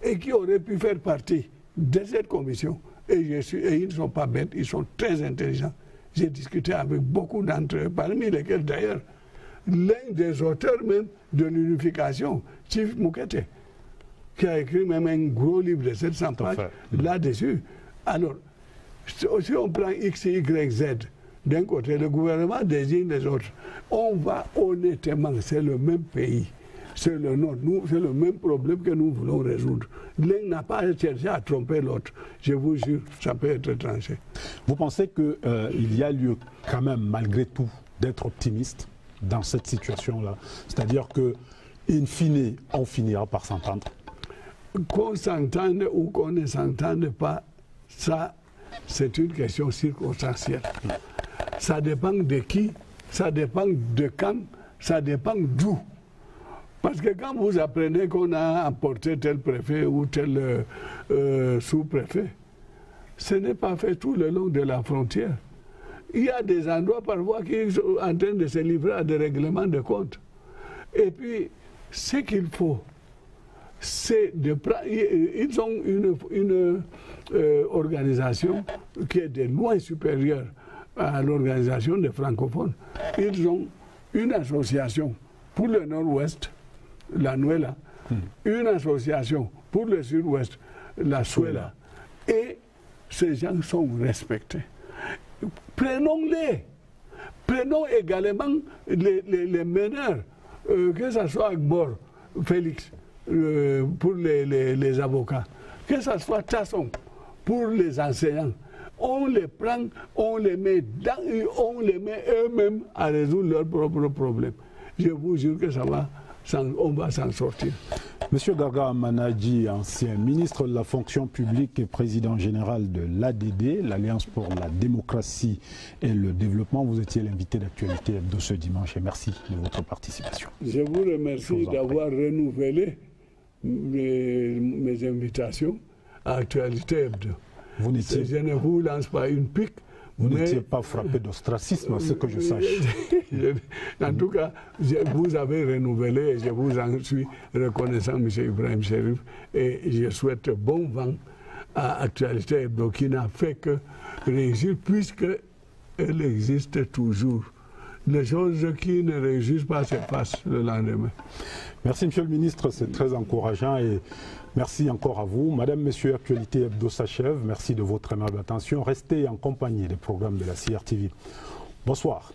et qui auraient pu faire partie de cette commission. Et ils ne sont pas bêtes, ils sont très intelligents. J'ai discuté avec beaucoup d'entre eux, parmi lesquels d'ailleurs l'un des auteurs même de l'unification, Chief Moukete, qui a écrit même un gros livre de 700 pages là-dessus. Alors, si on prend X, Y, Z, d'un côté, le gouvernement désigne les autres, on va honnêtement, c'est le même pays, c'est le nôtre, c'est le même problème que nous voulons résoudre. L'un n'a pas cherché à tromper l'autre. Je vous jure, ça peut être tranché. Vous pensez qu'il y a lieu quand même, malgré tout, d'être optimiste dans cette situation-là? C'est-à-dire que, in fine, on finira par s'entendre? Qu'on s'entende ou qu'on ne s'entende pas, ça, c'est une question circonstancielle. Ça dépend de qui, ça dépend de quand, ça dépend d'où. Parce que quand vous apprenez qu'on a emporté tel préfet ou tel sous-préfet, ce n'est pas fait tout le long de la frontière. Il y a des endroits parfois qui sont en train de se livrer à des règlements de compte. Et puis, ce qu'il faut, c'est de prendre... Ils ont une organisation qui est de loin supérieure à l'organisation des francophones. Ils ont une association pour le nord-ouest, la Nuela, une association pour le sud-ouest, la Suela. Et ces gens sont respectés. Prenons-les. Prenons également les meneurs, que ce soit Agbor, Félix, pour les avocats, que ce soit Tasson pour les enseignants. On les prend, on les met eux-mêmes à résoudre leurs propres problèmes. Je vous jure que on va s'en sortir. Monsieur Garga Manadji, ancien ministre de la fonction publique et président général de l'ADD, l'Alliance pour la démocratie et le développement, vous étiez l'invité d'actualité de ce dimanche et merci de votre participation. Je vous remercie d'avoir renouvelé mes invitations à Actualité Hebdo. Je ne vous lance pas une pique. Vous n'étiez pas frappé d'ostracisme, à ce que je sache. En tout cas, vous avez renouvelé et je vous en suis reconnaissant, M. Ibrahim Cherif, et je souhaite bon vent à Actualité Hebdo qui n'a fait que réussir puisqu'elle existe toujours. Les choses qui ne réussissent pas se passent le lendemain. Merci, Monsieur le Ministre, c'est très encourageant et merci encore à vous. Madame, Messieurs, Actualité Hebdo s'achève. Merci de votre aimable attention. Restez en compagnie des programmes de la CRTV. Bonsoir.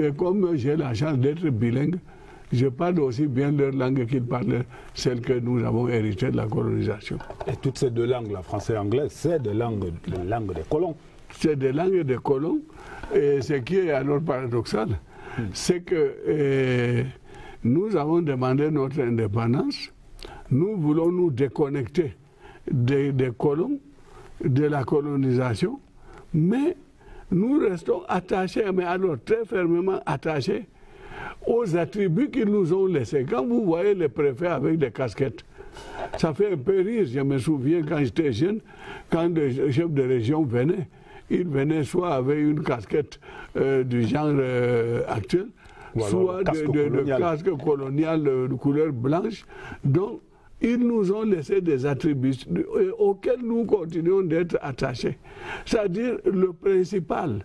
Et comme j'ai la chance d'être bilingue, je parle aussi bien leur langue qu'ils parlent, celle que nous avons héritée de la colonisation. Et toutes ces deux langues, la français et l'anglais, c'est des langues des colons. C'est des langues des colons. Et ce qui est alors paradoxal, c'est que nous avons demandé notre indépendance. Nous voulons nous déconnecter des colons, de la colonisation, mais nous restons attachés, mais alors très fermement attachés aux attributs qu'ils nous ont laissés. Quand vous voyez les préfets avec des casquettes, ça fait un peu rire. Je me souviens quand j'étais jeune, quand des chefs de région venaient, ils venaient soit avec une casquette du genre actuel, soit de casque colonial de couleur blanche. Donc, ils nous ont laissé des attributs auxquels nous continuons d'être attachés. C'est-à-dire, le principal,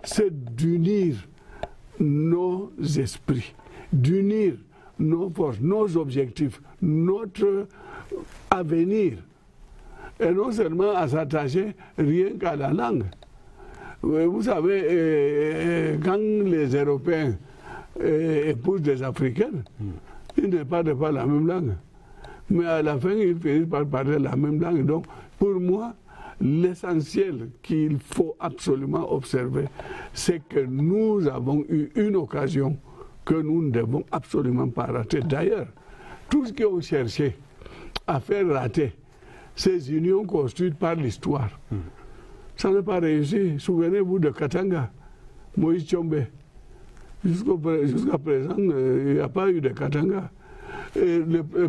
c'est d'unir nos esprits, d'unir nos forces, nos objectifs, notre avenir. Et non seulement à s'attacher rien qu'à la langue. Vous savez, quand les Européens épousent des Africaines, ils ne parlent pas la même langue. Mais à la fin, ils finissent par parler la même langue. Donc, pour moi, l'essentiel qu'il faut absolument observer, c'est que nous avons eu une occasion que nous ne devons absolument pas rater. D'ailleurs, tout ce qu'ils ont cherché à faire rater ces unions construites par l'histoire, ça n'a pas réussi. Souvenez-vous de Katanga, Moïse Tshombe. Jusqu'à présent, il n'y a pas eu de Katanga. Et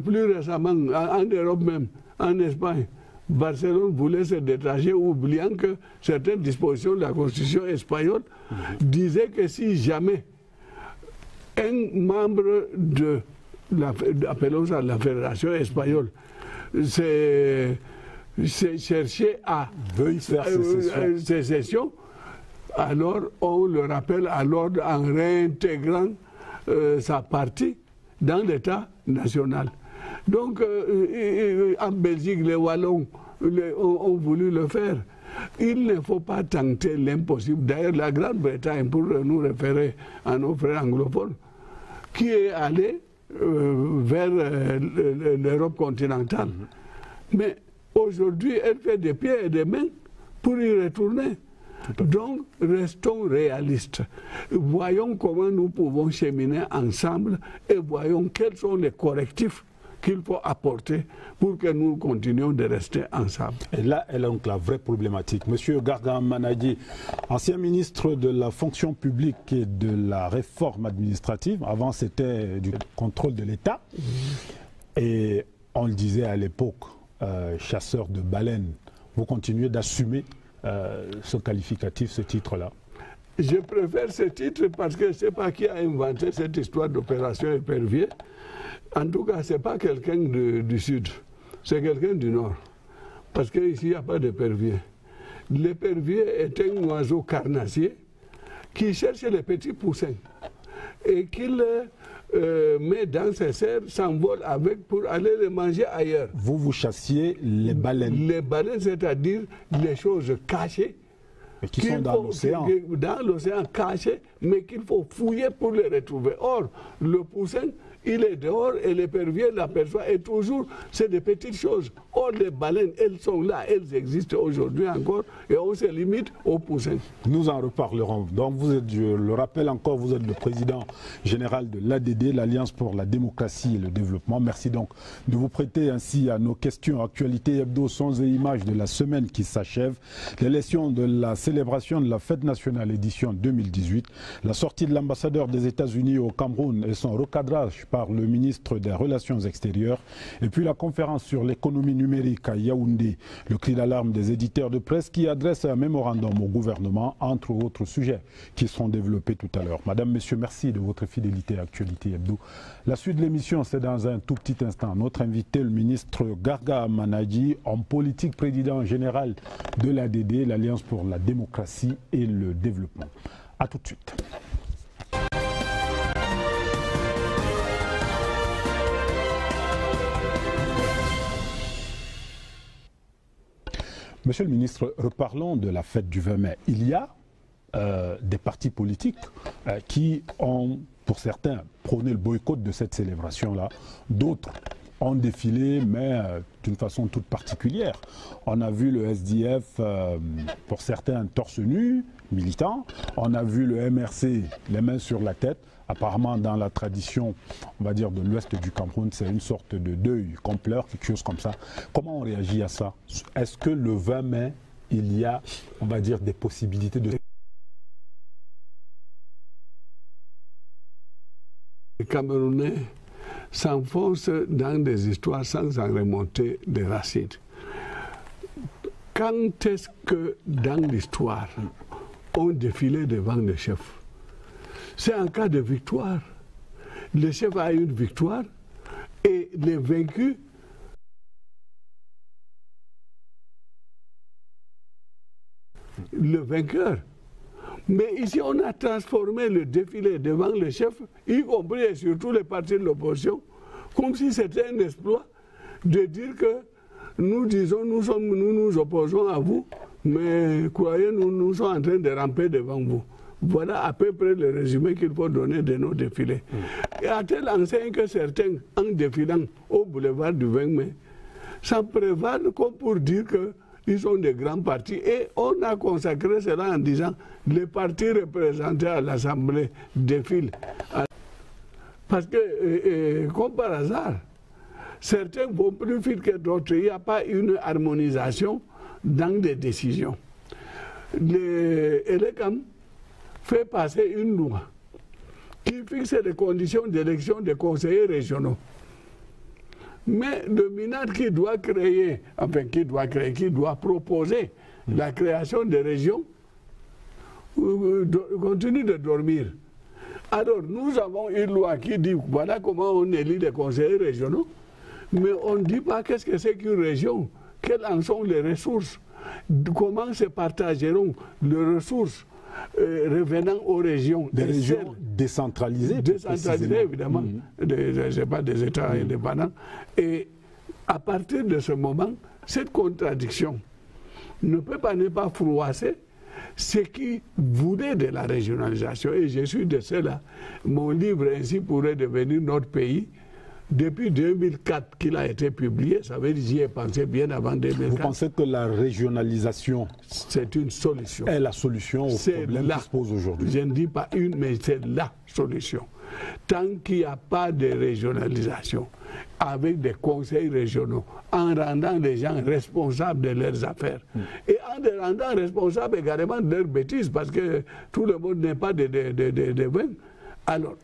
plus récemment, en Europe même, en Espagne, Barcelone voulait se détacher, oubliant que certaines dispositions de la Constitution espagnole disaient que si jamais un membre de appelons ça la Fédération espagnole cherchait à faire sécession, alors on le rappelle à l'ordre en réintégrant sa partie dans l'État national. Donc, en Belgique, les Wallons ont voulu le faire. Il ne faut pas tenter l'impossible. D'ailleurs, la Grande-Bretagne, pour nous référer à nos frères anglophones, qui est allé vers l'Europe continentale. Mais Aujourd'hui, elle fait des pieds et des mains pour y retourner. Donc, restons réalistes. Voyons comment nous pouvons cheminer ensemble et voyons quels sont les correctifs qu'il faut apporter pour que nous continuions de rester ensemble. Et là, elle a donc la vraie problématique. Monsieur Garga Manadji, ancien ministre de la fonction publique et de la réforme administrative, avant c'était du contrôle de l'État, et on le disait à l'époque, chasseur de baleines, vous continuez d'assumer ce qualificatif, ce titre-là? Je préfère ce titre parce que je ne sais pas qui a inventé cette histoire d'opération épervier. En tout cas, ce n'est pas quelqu'un du sud, c'est quelqu'un du nord. Parce qu'ici, il n'y a pas d'épervier. L'épervier est un oiseau carnassier qui cherche les petits poussins et qu'il met dans ses serres, s'envole avec pour aller les manger ailleurs. Vous chassiez les baleines? Les baleines, c'est-à-dire les choses cachées. Mais qui sont dans l'océan? Dans l'océan caché, mais qu'il faut fouiller pour les retrouver. Or, le poussin, il est dehors et l'épervier l'aperçoit et toujours, c'est des petites choses. Or, les baleines, elles sont là, elles existent aujourd'hui encore et on se limite aux poussins. Nous en reparlerons. Donc, vous êtes, je le rappelle encore, vous êtes le président général de l'ADD, l'Alliance pour la démocratie et le développement. Merci donc de vous prêter ainsi à nos questions. Actualité hebdo, sons et images de la semaine qui s'achève. L'élection de la célébration de la fête nationale édition 2018. La sortie de l'ambassadeur des États-Unis au Cameroun et son recadrage par le ministre des Relations extérieures. Et puis la conférence sur l'économie numérique à Yaoundé. Le cri d'alarme des éditeurs de presse qui adressent un mémorandum au gouvernement, entre autres sujets qui seront développés tout à l'heure. Madame, Messieurs, merci de votre fidélité à Actualité Hebdo. La suite de l'émission, c'est dans un tout petit instant. Notre invité, le ministre Garga Manadji, homme politique, président général de l'ADD, l'Alliance pour la démocratie et le développement. A tout de suite. Monsieur le ministre, reparlons de la fête du 20 mai. Il y a des partis politiques qui ont, pour certains, prôné le boycott de cette célébration-là. D'autres ont défilé, mais d'une façon toute particulière. On a vu le SDF, pour certains, torse nu, militants. On a vu le MRC, les mains sur la tête. Apparemment, dans la tradition, on va dire, de l'ouest du Cameroun, c'est une sorte de deuil qu'on pleure, quelque chose comme ça. Comment on réagit à ça? Est-ce que le 20 mai, il y a, on va dire, des possibilités de... Les Camerounais s'enfoncent dans des histoires sans en remonter des racines. Quand est-ce que, dans l'histoire, on défilait devant le chef? C'est en cas de victoire. Le chef a eu une victoire et les vaincus le vainqueur. Mais ici, on a transformé le défilé devant le chef, y compris et surtout les partis de l'opposition, comme si c'était un exploit de dire que nous disons, nous nous opposons à vous, mais croyez-nous, nous sommes en train de ramper devant vous. Voilà à peu près le résumé qu'il faut donner de nos défilés. Et à tel enseigne que certains, en défilant au boulevard du 20 mai, s'en prévalent comme pour dire qu'ils sont des grands partis. Et on a consacré cela en disant les partis représentés à l'Assemblée défilent. Parce que, comme par hasard, certains vont plus vite que d'autres. Il n'y a pas une harmonisation dans les décisions. L'ELECAM fait passer une loi qui fixe les conditions d'élection des conseillers régionaux. Mais le MINAD qui doit proposer la création des régions continue de dormir. Alors nous avons une loi qui dit voilà comment on élit les conseillers régionaux, mais on ne dit pas qu'est-ce que c'est qu'une région, quelles en sont les ressources, comment se partageront les ressources revenant aux régions. Des régions décentralisées. Décentralisées, évidemment. C'est pas des États indépendants. Et à partir de ce moment, cette contradiction ne peut pas ne pas froisser ce qui voulait de la régionalisation. Et je suis de cela. Mon livre ainsi pourrait devenir notre pays Depuis 2004 qu'il a été publié, ça veut dire j'y ai pensé bien avant 2004. Vous pensez que la régionalisation c'est une solution. est la solution au problème qui se pose aujourd'hui? Je ne dis pas une, mais c'est la solution. Tant qu'il n'y a pas de régionalisation, avec des conseils régionaux, en rendant les gens responsables de leurs affaires, et en les rendant responsables également de leurs bêtises, parce que tout le monde n'est pas de vain, alors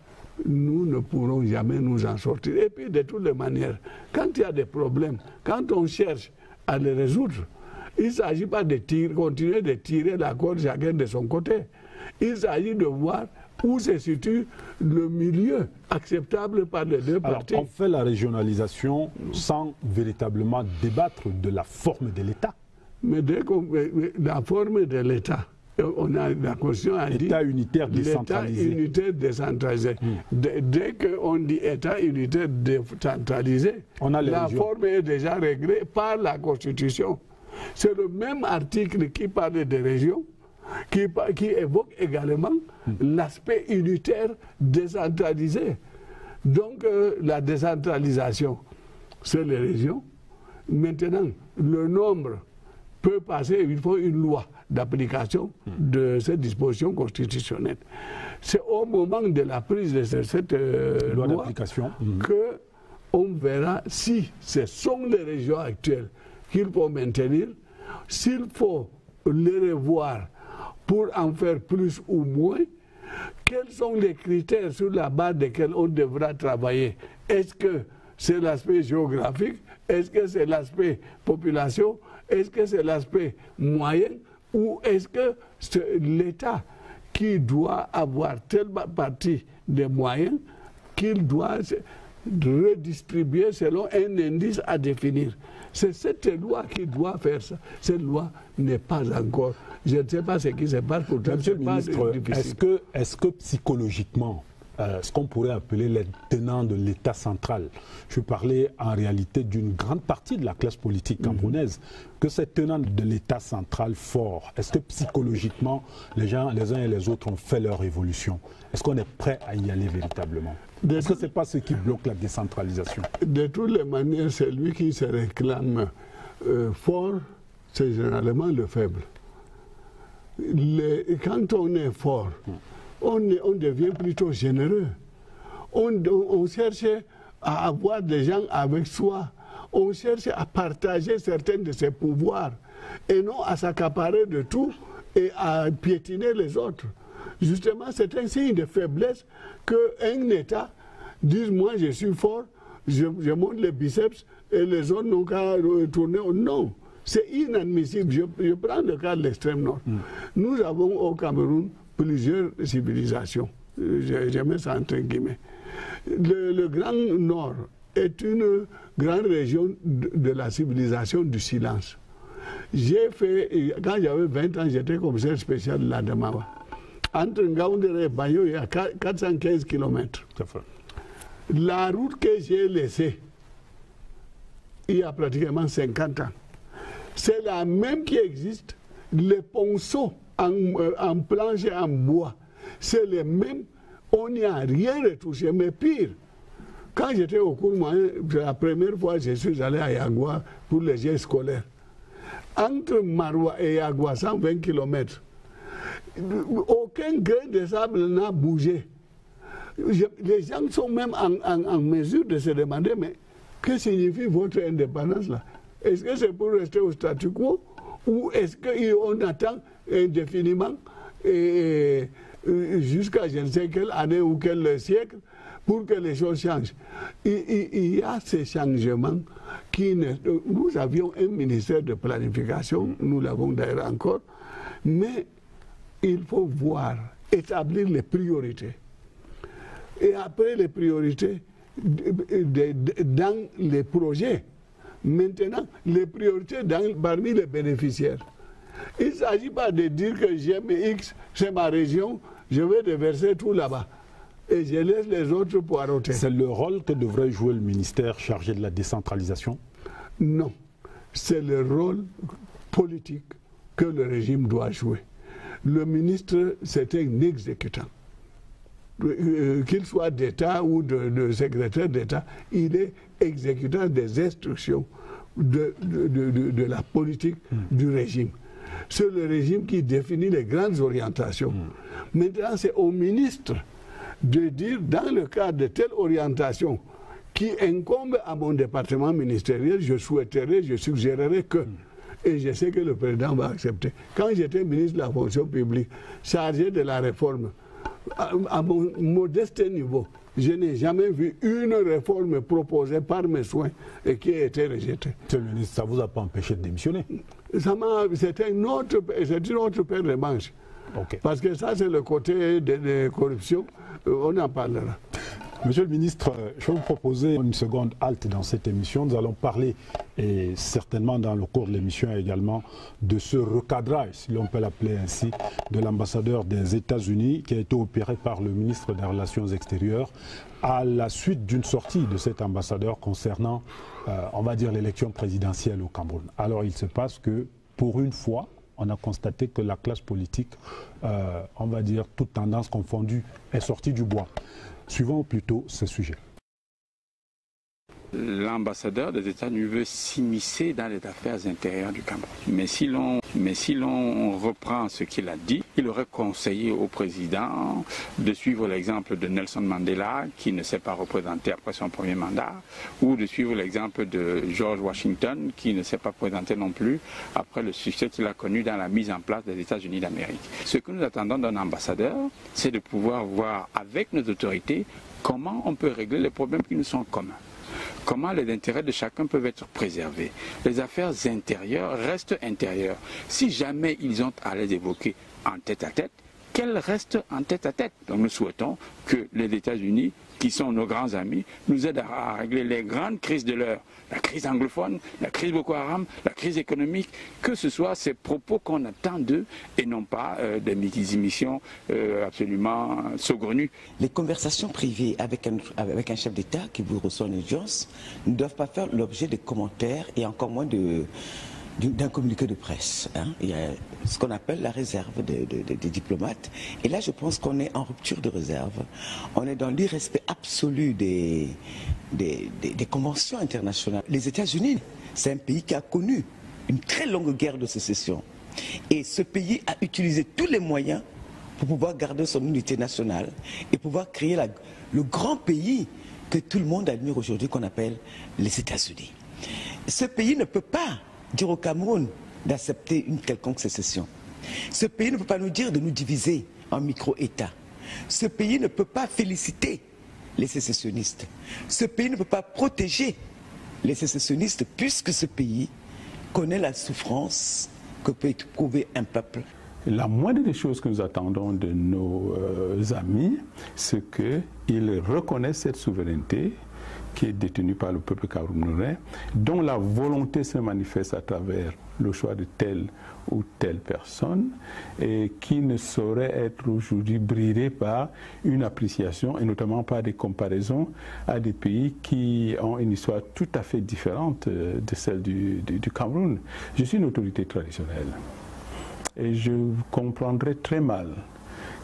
nous ne pourrons jamais nous en sortir. Et puis, de toutes les manières, quand il y a des problèmes, quand on cherche à les résoudre, il ne s'agit pas de continuer de tirer la corde chacun de son côté. Il s'agit de voir où se situe le milieu acceptable par les deux parties. On fait la régionalisation sans véritablement débattre de la forme de l'État. Mais dès qu'on la forme de l'État, on a la Constitution a dit État unitaire décentralisé. État unitaire décentralisé. Dès qu'on dit État unitaire décentralisé, la forme est déjà réglée par la Constitution. C'est le même article qui parle des régions, qui évoque également l'aspect unitaire décentralisé. Donc la décentralisation, c'est les régions. Maintenant, le nombre peut passer, il faut une loi d'application de cette disposition constitutionnelle. C'est au moment de la prise de cette loi d'application qu'on verra si ce sont les régions actuelles qu'il faut maintenir, s'il faut les revoir pour en faire plus ou moins, quels sont les critères sur la base desquels on devra travailler? Est-ce que c'est l'aspect géographique? Est-ce que c'est l'aspect population? Est-ce que c'est l'aspect moyen? Ou est-ce que c'est l'État qui doit avoir telle partie des moyens qu'il doit redistribuer selon un indice à définir? C'est cette loi qui doit faire ça. Cette loi n'est pas encore. Je ne sais pas ce qui se passe pour toi. Monsieur le ministre, est-ce que psychologiquement, ce qu'on pourrait appeler les tenants de l'État central, je parlais en réalité d'une grande partie de la classe politique camerounaise, que ces tenants de l'État central fort, est-ce que psychologiquement, les uns et les autres ont fait leur évolution? Est-ce qu'on est prêt à y aller véritablement? Est-ce que ce n'est pas ce qui bloque la décentralisation? De toutes les manières, celui qui se réclame fort, c'est généralement le faible. Quand on est fort, on devient plutôt généreux. On cherche à avoir des gens avec soi. On cherche à partager certains de ses pouvoirs et non à s'accaparer de tout et à piétiner les autres. Justement, c'est un signe de faiblesse qu'un État dise « moi je suis fort, je monte les biceps et les autres n'ont qu'à tourner ». Non, c'est inadmissible. Je prends le cas de l'extrême nord. Nous avons au Cameroun plusieurs civilisations. Je mets ça entre guillemets. Le Grand Nord est une grande région de la civilisation du silence. J'ai fait, quand j'avais 20 ans, j'étais commissaire spécial de l'Adamawa. Entre Ngaoundéré et Bayo, il y a 415 km. La route que j'ai laissée, il y a pratiquement 50 ans, c'est la même qui existe. Les ponceaux en planche et en bois, c'est les mêmes. On n'y a rien retouché, mais pire. Quand j'étais au cours moyen, la première fois je suis allé à Yagua pour les jeux scolaires. Entre Maroua et Yagua, 120 km, aucun grain de sable n'a bougé. Les gens sont même en mesure de se demander, mais que signifie votre indépendance là? Est-ce que c'est pour rester au statu quo ou est-ce qu'on attend indéfiniment jusqu'à je ne sais quelle année ou quel siècle pour que les choses changent? Il y a ces changements qui nous avions un ministère de planification, nous l'avons d'ailleurs encore, mais il faut voir, établir les priorités. Et après les priorités, dans les projets, maintenant, les priorités parmi les bénéficiaires. Il ne s'agit pas de dire que j'aime X, c'est ma région, je vais déverser tout là-bas. Et je laisse les autres poireauter. C'est le rôle que devrait jouer le ministère chargé de la décentralisation? Non. C'est le rôle politique que le régime doit jouer. Le ministre, c'est un exécutant. qu'il soit d'État ou de secrétaire d'État, il est exécutant des instructions de la politique du régime. C'est le régime qui définit les grandes orientations. Maintenant, c'est au ministre de dire, dans le cadre de telle orientation qui incombe à mon département ministériel, je souhaiterais, je suggérerais que... Et je sais que le président va accepter. Quand j'étais ministre de la fonction publique, chargé de la réforme, à mon modeste niveau, je n'ai jamais vu une réforme proposée par mes soins et qui a été rejetée. Monsieur le ministre, ça ne vous a pas empêché de démissionner? C'était une autre paire de manches. Okay. Parce que ça, c'est le côté de corruption. On en parlera. Monsieur le ministre, je vais vous proposer une seconde halte dans cette émission. Nous allons parler, et certainement dans le cours de l'émission également, de ce recadrage, si l'on peut l'appeler ainsi, de l'ambassadeur des États-Unis qui a été opéré par le ministre des Relations extérieures à la suite d'une sortie de cet ambassadeur concernant, on va dire, l'élection présidentielle au Cameroun. Alors il se passe que, pour une fois, on a constaté que la classe politique, on va dire, toute tendance confondue, est sortie du bois. Suivons plutôt ce sujet. L'ambassadeur des États-Unis veut s'immiscer dans les affaires intérieures du Cameroun. Mais si l'on reprend ce qu'il a dit, il aurait conseillé au président de suivre l'exemple de Nelson Mandela, qui ne s'est pas représenté après son premier mandat, ou de suivre l'exemple de George Washington, qui ne s'est pas présenté non plus après le succès qu'il a connu dans la mise en place des États-Unis d'Amérique. Ce que nous attendons d'un ambassadeur, c'est de pouvoir voir avec nos autorités comment on peut régler les problèmes qui nous sont communs. Comment les intérêts de chacun peuvent être préservés. Les affaires intérieures restent intérieures. Si jamais ils ont à les évoquer en tête-à-tête, qu'elles restent en tête-à-tête. Donc nous souhaitons que les États-Unis, qui sont nos grands amis, nous aident à régler les grandes crises de l'heure. La crise anglophone, la crise Boko Haram, la crise économique, que ce soit ces propos qu'on attend d'eux et non pas des émissions absolument saugrenues. Les conversations privées avec un chef d'État qui vous reçoit en audience ne doivent pas faire l'objet de commentaires et encore moins d'un communiqué de presse. Il y a ce qu'on appelle la réserve des diplomates. Et là, je pense qu'on est en rupture de réserve. On est dans l'irrespect absolu des conventions internationales. Les États-Unis, c'est un pays qui a connu une très longue guerre de sécession. Et ce pays a utilisé tous les moyens pour pouvoir garder son unité nationale et pouvoir créer le grand pays que tout le monde admire aujourd'hui, qu'on appelle les États-Unis. Ce pays ne peut pas dire au Cameroun d'accepter une quelconque sécession. Ce pays ne peut pas nous dire de nous diviser en micro-États. Ce pays ne peut pas féliciter les sécessionnistes. Ce pays ne peut pas protéger les sécessionnistes puisque ce pays connaît la souffrance que peut éprouver un peuple. La moindre des choses que nous attendons de nos amis, c'est qu'ils reconnaissent cette souveraineté qui est détenue par le peuple camerounais, dont la volonté se manifeste à travers le choix de telle ou telle personne, et qui ne saurait être aujourd'hui bridé par une appréciation, et notamment par des comparaisons à des pays qui ont une histoire tout à fait différente de celle du Cameroun. Je suis une autorité traditionnelle, et je comprendrais très mal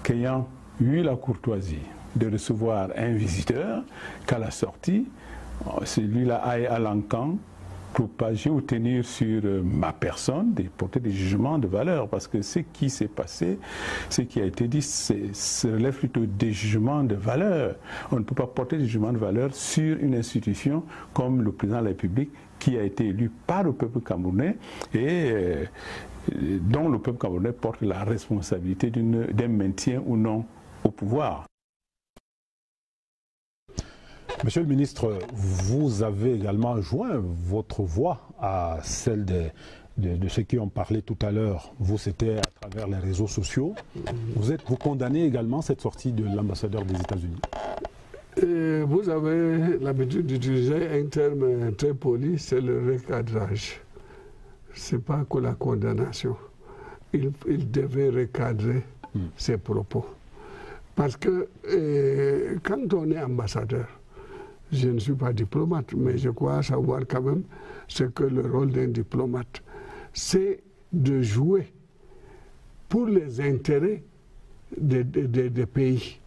qu'ayant eu la courtoisie de recevoir un visiteur, qu'à la sortie, celui-là aille à l'encan propager ou tenir sur ma personne, porter des jugements de valeur, parce que ce qui s'est passé, ce qui a été dit, ça relève plutôt des jugements de valeur. On ne peut pas porter des jugements de valeur sur une institution comme le président de la République qui a été élu par le peuple camerounais et dont le peuple camerounais porte la responsabilité d'un maintien ou non au pouvoir. Monsieur le ministre, vous avez également joint votre voix à celle de ceux qui ont parlé tout à l'heure. Vous, c'était à travers les réseaux sociaux. Vous condamnez également cette sortie de l'ambassadeur des États-Unis. Vous avez l'habitude d'utiliser un terme très poli, c'est le recadrage. Ce n'est pas que la condamnation. Il devait recadrer ses propos. Parce que quand on est ambassadeur, je ne suis pas diplomate, mais je crois savoir quand même ce que le rôle d'un diplomate, c'est de jouer pour les intérêts des pays.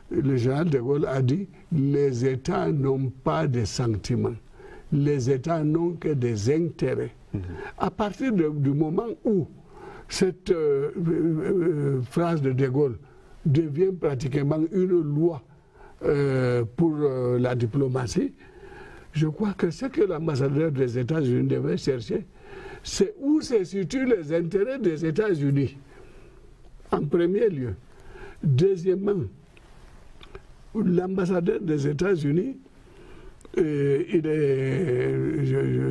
Le général de Gaulle a dit les États n'ont pas de sentiments. Les États n'ont que des intérêts. À partir du moment où cette phrase de Gaulle devient pratiquement une loi pour la diplomatie, je crois que ce que l'ambassadeur des États-Unis devait chercher, c'est où se situent les intérêts des États-Unis, en premier lieu. Deuxièmement, l'ambassadeur des États-Unis, je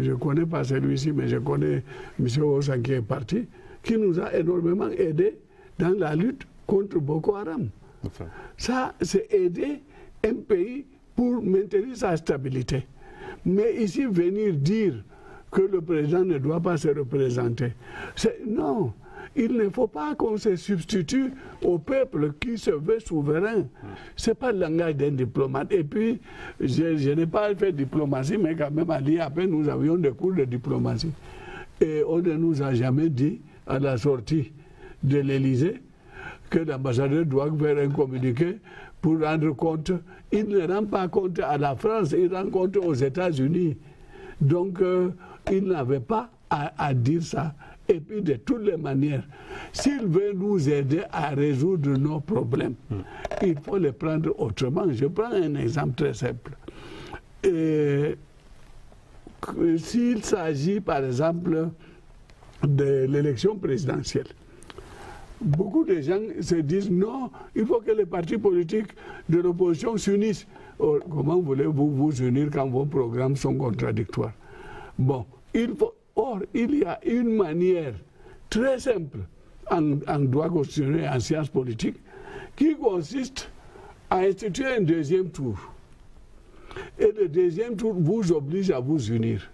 ne connais pas celui-ci, mais je connais M. Ossan qui est parti, qui nous a énormément aidés dans la lutte contre Boko Haram. Enfin. Ça, c'est aider un pays pour maintenir sa stabilité. Mais ici, venir dire que le président ne doit pas se représenter, non. Il ne faut pas qu'on se substitue au peuple qui se veut souverain. Ce n'est pas le langage d'un diplomate. Et puis, je n'ai pas fait diplomatie, mais quand même, à l'IAP, nous avions des cours de diplomatie. Et on ne nous a jamais dit, à la sortie de l'Élysée, que l'ambassadeur doit faire un communiqué pour rendre compte. Il ne rend pas compte à la France, il rend compte aux États-Unis. Donc, il n'avait pas à dire ça. Et puis, de toutes les manières, s'il veut nous aider à résoudre nos problèmes, il faut les prendre autrement. Je prends un exemple très simple. S'il s'agit, par exemple, de l'élection présidentielle, beaucoup de gens se disent non, il faut que les partis politiques de l'opposition s'unissent. Comment voulez-vous vous unir quand vos programmes sont contradictoires? Bon, or, il y a une manière très simple en droit constitutionnel et en sciences politiques qui consiste à instituer un deuxième tour. Et le deuxième tour vous oblige à vous unir.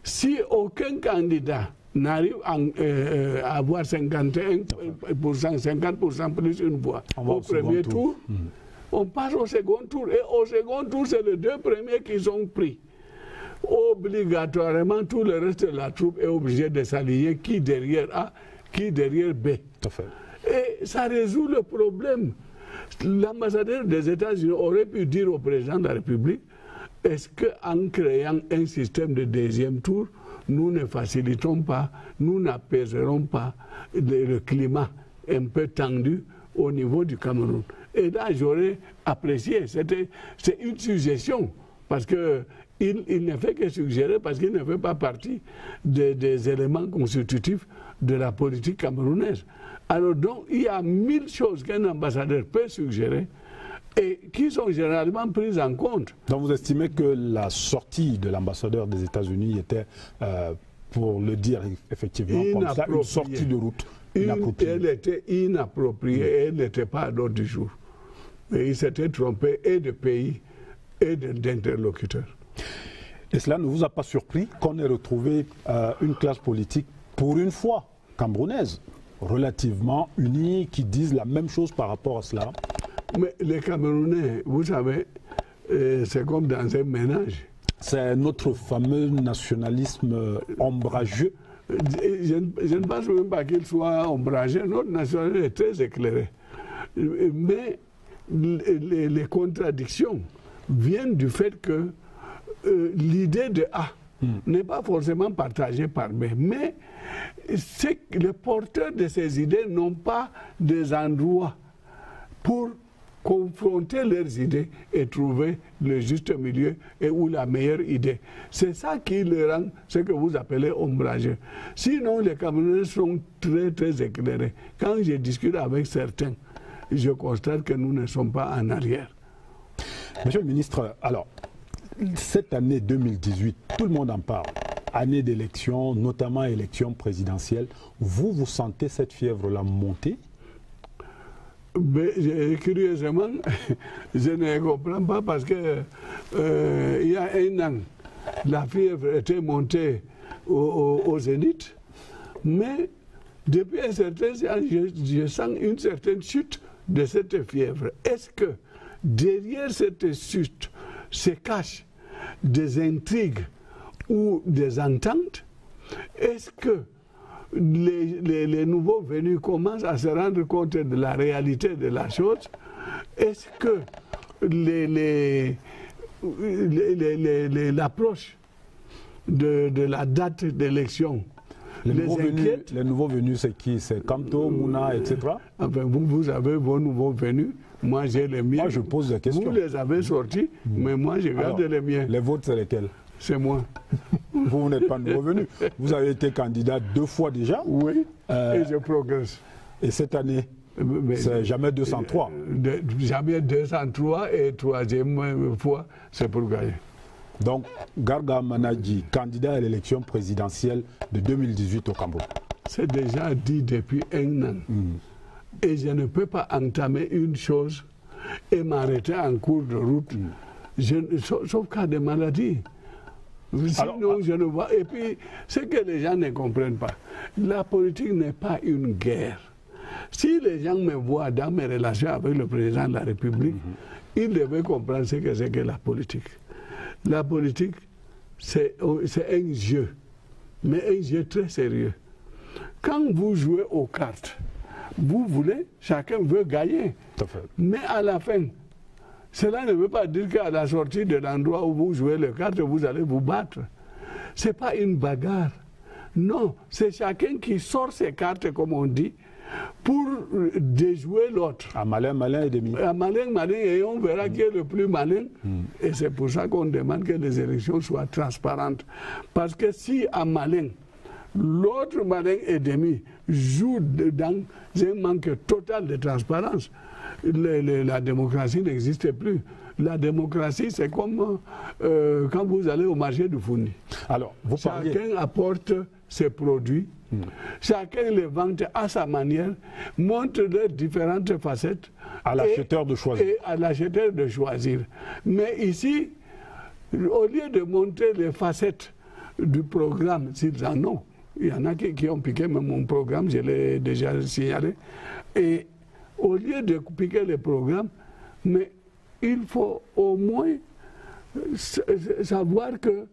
Si aucun candidat n'arrive à avoir 51%, 50% plus une voix au premier tour, on passe au second tour. Et au second tour, c'est les deux premiers qui sont pris. Obligatoirement, tout le reste de la troupe est obligé de s'allier qui derrière A, qui derrière B. Tout à fait. Et ça résout le problème. L'ambassadeur des États-Unis aurait pu dire au président de la République, est-ce qu'en créant un système de deuxième tour, nous ne facilitons pas, nous n'apaiserons pas le climat un peu tendu au niveau du Cameroun? Et là, j'aurais apprécié. C'est une suggestion, parce que il ne fait que suggérer parce qu'il ne fait pas partie des éléments constitutifs de la politique camerounaise. Alors donc, il y a 1000 choses qu'un ambassadeur peut suggérer et qui sont généralement prises en compte. Donc vous estimez que la sortie de l'ambassadeur des États-Unis était, pour le dire effectivement, comme ça, une sortie de route inappropriée. Elle était inappropriée, elle n'était pas à l'ordre du jour. Et il s'était trompé et de pays et d'interlocuteurs. Et cela ne vous a pas surpris qu'on ait retrouvé une classe politique, pour une fois, camerounaise, relativement unie, qui disent la même chose par rapport à cela? Mais les Camerounais, vous savez, c'est comme dans un ménage. C'est notre fameux nationalisme ombrageux. Je ne pense même pas qu'il soit ombrageux. Notre nationalisme est très éclairé. Mais les contradictions viennent du fait que l'idée de A n'est pas forcément partagée par B. Mais les porteurs de ces idées n'ont pas des endroits pour confronter leurs idées et trouver le juste milieu et ou la meilleure idée. C'est ça qui le rend ce que vous appelez ombrageux. Sinon, les Camerounais sont très, très éclairés. Quand je discute avec certains, je constate que nous ne sommes pas en arrière. Monsieur le ministre, alors, cette année 2018, tout le monde en parle. Année d'élection, notamment élection présidentielle. Vous sentez cette fièvre-là monter? Mais, curieusement, je ne comprends pas parce que il y a un an, la fièvre était montée au zénith, mais depuis un certain temps, je sens une certaine chute de cette fièvre. Est-ce que derrière cette chute se cachent des intrigues ou des ententes? Est-ce que les nouveaux venus commencent à se rendre compte de la réalité de la chose, est-ce que l'approche de la date d'élection les nouveaux venus, c'est qui? C'est Kamto, Mouna, etc. Enfin, vous avez vos nouveaux venus, moi j'ai les miens. Moi je pose la question. Vous les avez sortis, mais moi j'ai gardé les miens. Les vôtres, c'est lesquels? C'est moi. Vous n'êtes pas nouveau venu. Vous avez été candidat 2 fois déjà. Oui, et je progresse. Et cette année, c'est jamais 203. Jamais 203 et 3e fois, c'est pour gagner. Donc, Garga Manadji, candidat à l'élection présidentielle de 2018 au Cameroun. C'est déjà dit depuis 1 an. Et je ne peux pas entamer une chose et m'arrêter en cours de route, sauf cas de maladie. Sinon, je ne vois. Et puis, ce que les gens ne comprennent pas, la politique n'est pas une guerre. Si les gens me voient dans mes relations avec le président de la République, ils devaient comprendre ce que c'est que la politique. La politique, c'est un jeu, mais un jeu très sérieux. Quand vous jouez aux cartes, vous voulez, chacun veut gagner. Tout à fait. Mais à la fin, cela ne veut pas dire qu'à la sortie de l'endroit où vous jouez les cartes, vous allez vous battre. Ce n'est pas une bagarre. Non, c'est chacun qui sort ses cartes, comme on dit, pour déjouer l'autre. Un malin, malin et demi. Un malin, malin, et on verra qui est le plus malin. Et c'est pour ça qu'on demande que les élections soient transparentes. Parce que si un malin, l'autre malin et demi, joue dans un manque total de transparence, la démocratie n'existe plus. La démocratie, c'est comme quand vous allez au marché du Fourni. Alors, chacun apporte ses produits, chacun les vend à sa manière, montre leurs différentes facettes. À l'acheteur de choisir. Et à l'acheteur de choisir. Mais ici, au lieu de montrer les facettes du programme, s'ils en ont, il y en a qui ont piqué même mon programme, je l'ai déjà signalé, et au lieu de piquer le programme, mais il faut au moins savoir que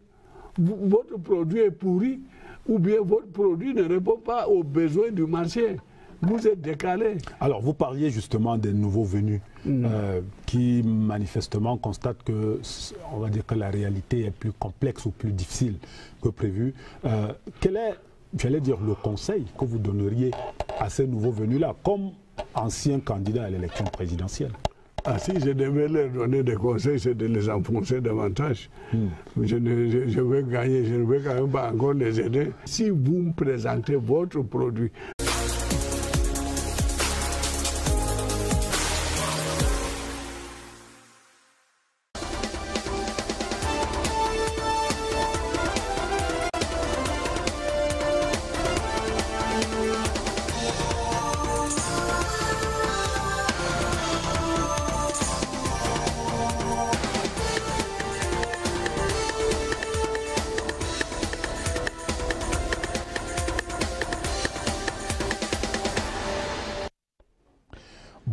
votre produit est pourri ou bien votre produit ne répond pas aux besoins du marché. Vous êtes décalé. Alors, vous parliez justement des nouveaux venus qui manifestement constatent que, on va dire que la réalité est plus complexe ou plus difficile que prévu. Quel est, j'allais dire, le conseil que vous donneriez à ces nouveaux venus-là, comme ancien candidat à l'élection présidentielle? Ah, si je devais leur donner des conseils, c'est de les enfoncer davantage. Je veux gagner, je ne veux quand même pas encore les aider. Si vous me présentez votre produit,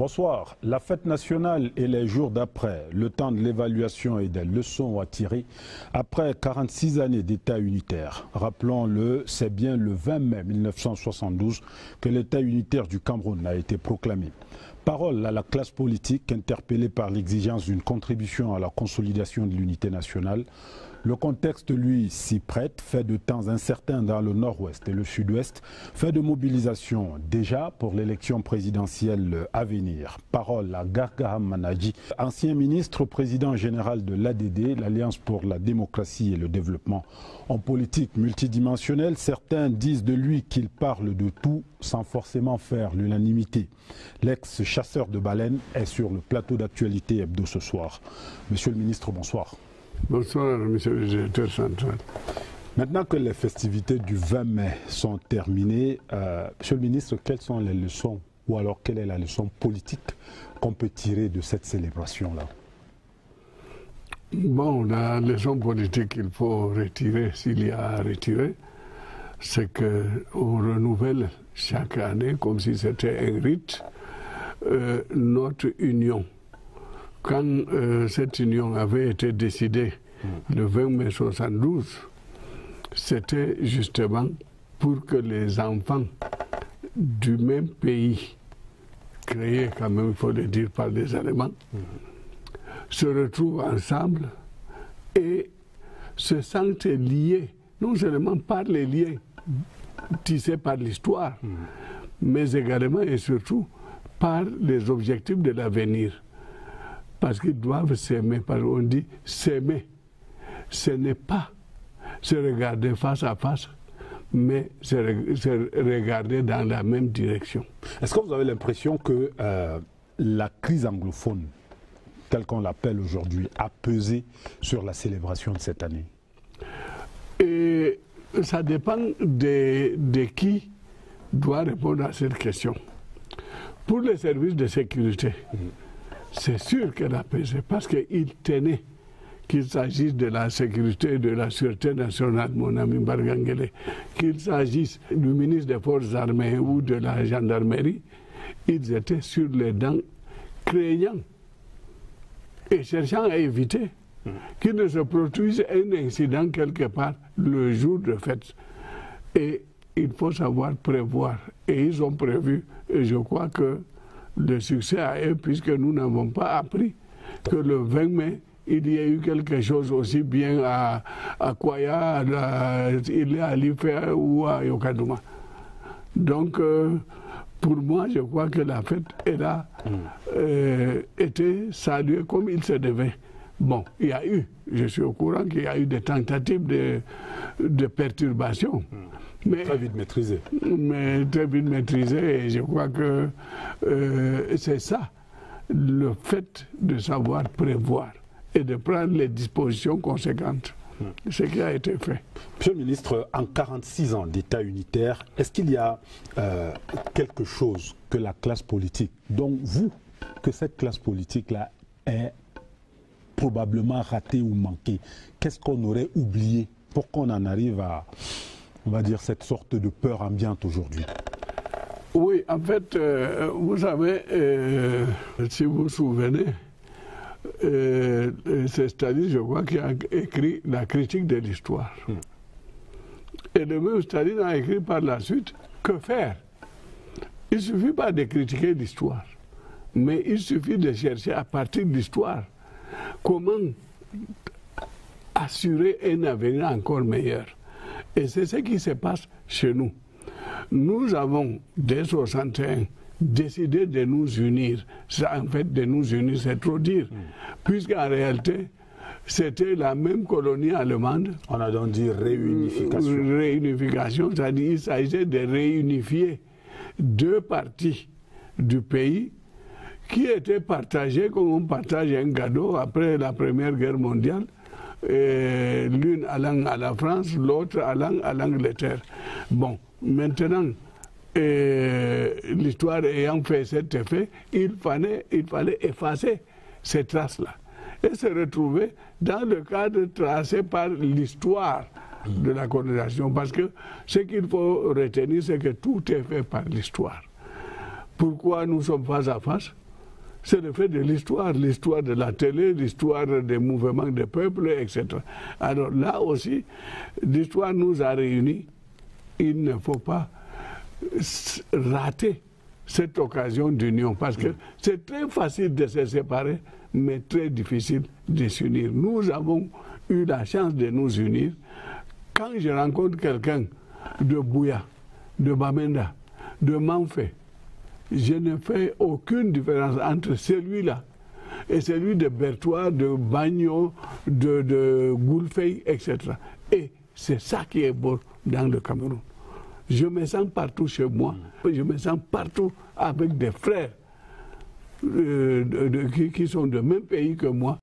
Bonsoir. La fête nationale et les jours d'après, le temps de l'évaluation et des leçons à tirer après 46 années d'État unitaire. Rappelons-le, c'est bien le 20 mai 1972 que l'État unitaire du Cameroun a été proclamé. Parole à la classe politique interpellée par l'exigence d'une contribution à la consolidation de l'unité nationale. Le contexte, lui, s'y prête, fait de temps incertains dans le nord-ouest et le sud-ouest, fait de mobilisation déjà pour l'élection présidentielle à venir. Parole à Garga Manadji, ancien ministre, président général de l'ADD, l'Alliance pour la démocratie et le développement. En politique multidimensionnelle, certains disent de lui qu'il parle de tout sans forcément faire l'unanimité. L'ex-chasseur de baleines est sur le plateau d'actualité hebdo ce soir. Monsieur le ministre, bonsoir. Bonsoir, monsieur le directeur central. Maintenant que les festivités du 20 mai sont terminées, monsieur le ministre, quelles sont les leçons, ou alors quelle est la leçon politique qu'on peut tirer de cette célébration-là? Bon, la leçon politique qu'il faut retirer, s'il y a à retirer, c'est qu'on renouvelle chaque année, comme si c'était un rite, notre union. Quand cette union avait été décidée le 20 mai 1972, c'était justement pour que les enfants du même pays, créés quand même, il faut le dire, par les Allemands, se retrouvent ensemble et se sentent liés, non seulement par les liens tissés par l'histoire, mais également et surtout par les objectifs de l'avenir. Parce qu'ils doivent s'aimer, parce qu'on dit s'aimer, ce n'est pas se regarder face à face, mais se regarder dans la même direction. Est-ce que vous avez l'impression que la crise anglophone, telle qu'on l'appelle aujourd'hui, a pesé sur la célébration de cette année? Et ça dépend de qui doit répondre à cette question. Pour les services de sécurité, c'est sûr qu'elle a pesé, parce qu'ils tenaient, qu'il s'agisse de la sécurité et de la sûreté nationale, mon ami Bargangele, qu'il s'agisse du ministre des Forces armées ou de la gendarmerie, ils étaient sur les dents, craignant et cherchant à éviter qu'il ne se produise un incident quelque part le jour de fête. Et il faut savoir prévoir. Et ils ont prévu, et je crois que le succès a eu, puisque nous n'avons pas appris que le 20 mai, il y a eu quelque chose aussi bien à Kwaya, il est à l'Ife ou à Yokadouma. Donc, pour moi, je crois que la fête elle a été saluée comme il se devait. Bon, il y a eu, je suis au courant qu'il y a eu des tentatives de perturbation. Mais, très vite maîtrisé. Mais très vite maîtrisé, et je crois que c'est ça, le fait de savoir prévoir et de prendre les dispositions conséquentes. Ce qui a été fait. Monsieur le ministre, en 46 ans d'État unitaire, est-ce qu'il y a quelque chose que la classe politique, dont vous, que cette classe politique-là est probablement ratée ou manquée? Qu'est-ce qu'on aurait oublié pour qu'on en arrive à, on va dire, cette sorte de peur ambiante aujourd'hui? Oui, en fait, vous savez, si vous vous souvenez, c'est Staline, je crois, qui a écrit la critique de l'histoire. Et le même Staline a écrit par la suite, que faire? Il ne suffit pas de critiquer l'histoire, mais il suffit de chercher à partir de l'histoire comment assurer un avenir encore meilleur. Et c'est ce qui se passe chez nous. Nous avons, dès 1961, décidé de nous unir. En fait, de nous unir, c'est trop dire. Puisqu'en réalité, c'était la même colonie allemande. On a donc dit réunification. Réunification, c'est-à-dire qu'il s'agissait de réunifier deux parties du pays qui étaient partagées comme on partage un gâteau après la Première Guerre mondiale. L'une allant à la France, l'autre allant à l'Angleterre. Bon, maintenant, l'histoire ayant fait cet effet, il fallait effacer ces traces-là et se retrouver dans le cadre tracé par l'histoire de la colonisation. Parce que ce qu'il faut retenir, c'est que tout est fait par l'histoire. Pourquoi nous sommes face à face? C'est le fait de l'histoire de la télé, l'histoire des mouvements des peuples, etc. Alors là aussi, l'histoire nous a réunis. Il ne faut pas rater cette occasion d'union, parce que c'est très facile de se séparer, mais très difficile de s'unir. Nous avons eu la chance de nous unir. Quand je rencontre quelqu'un de Bouya, de Bamenda, de Manfé, je ne fais aucune différence entre celui-là et celui de Bertois, de Bagno, de Goulfey, etc. Et c'est ça qui est beau dans le Cameroun. Je me sens partout chez moi, je me sens partout avec des frères qui sont du même pays que moi.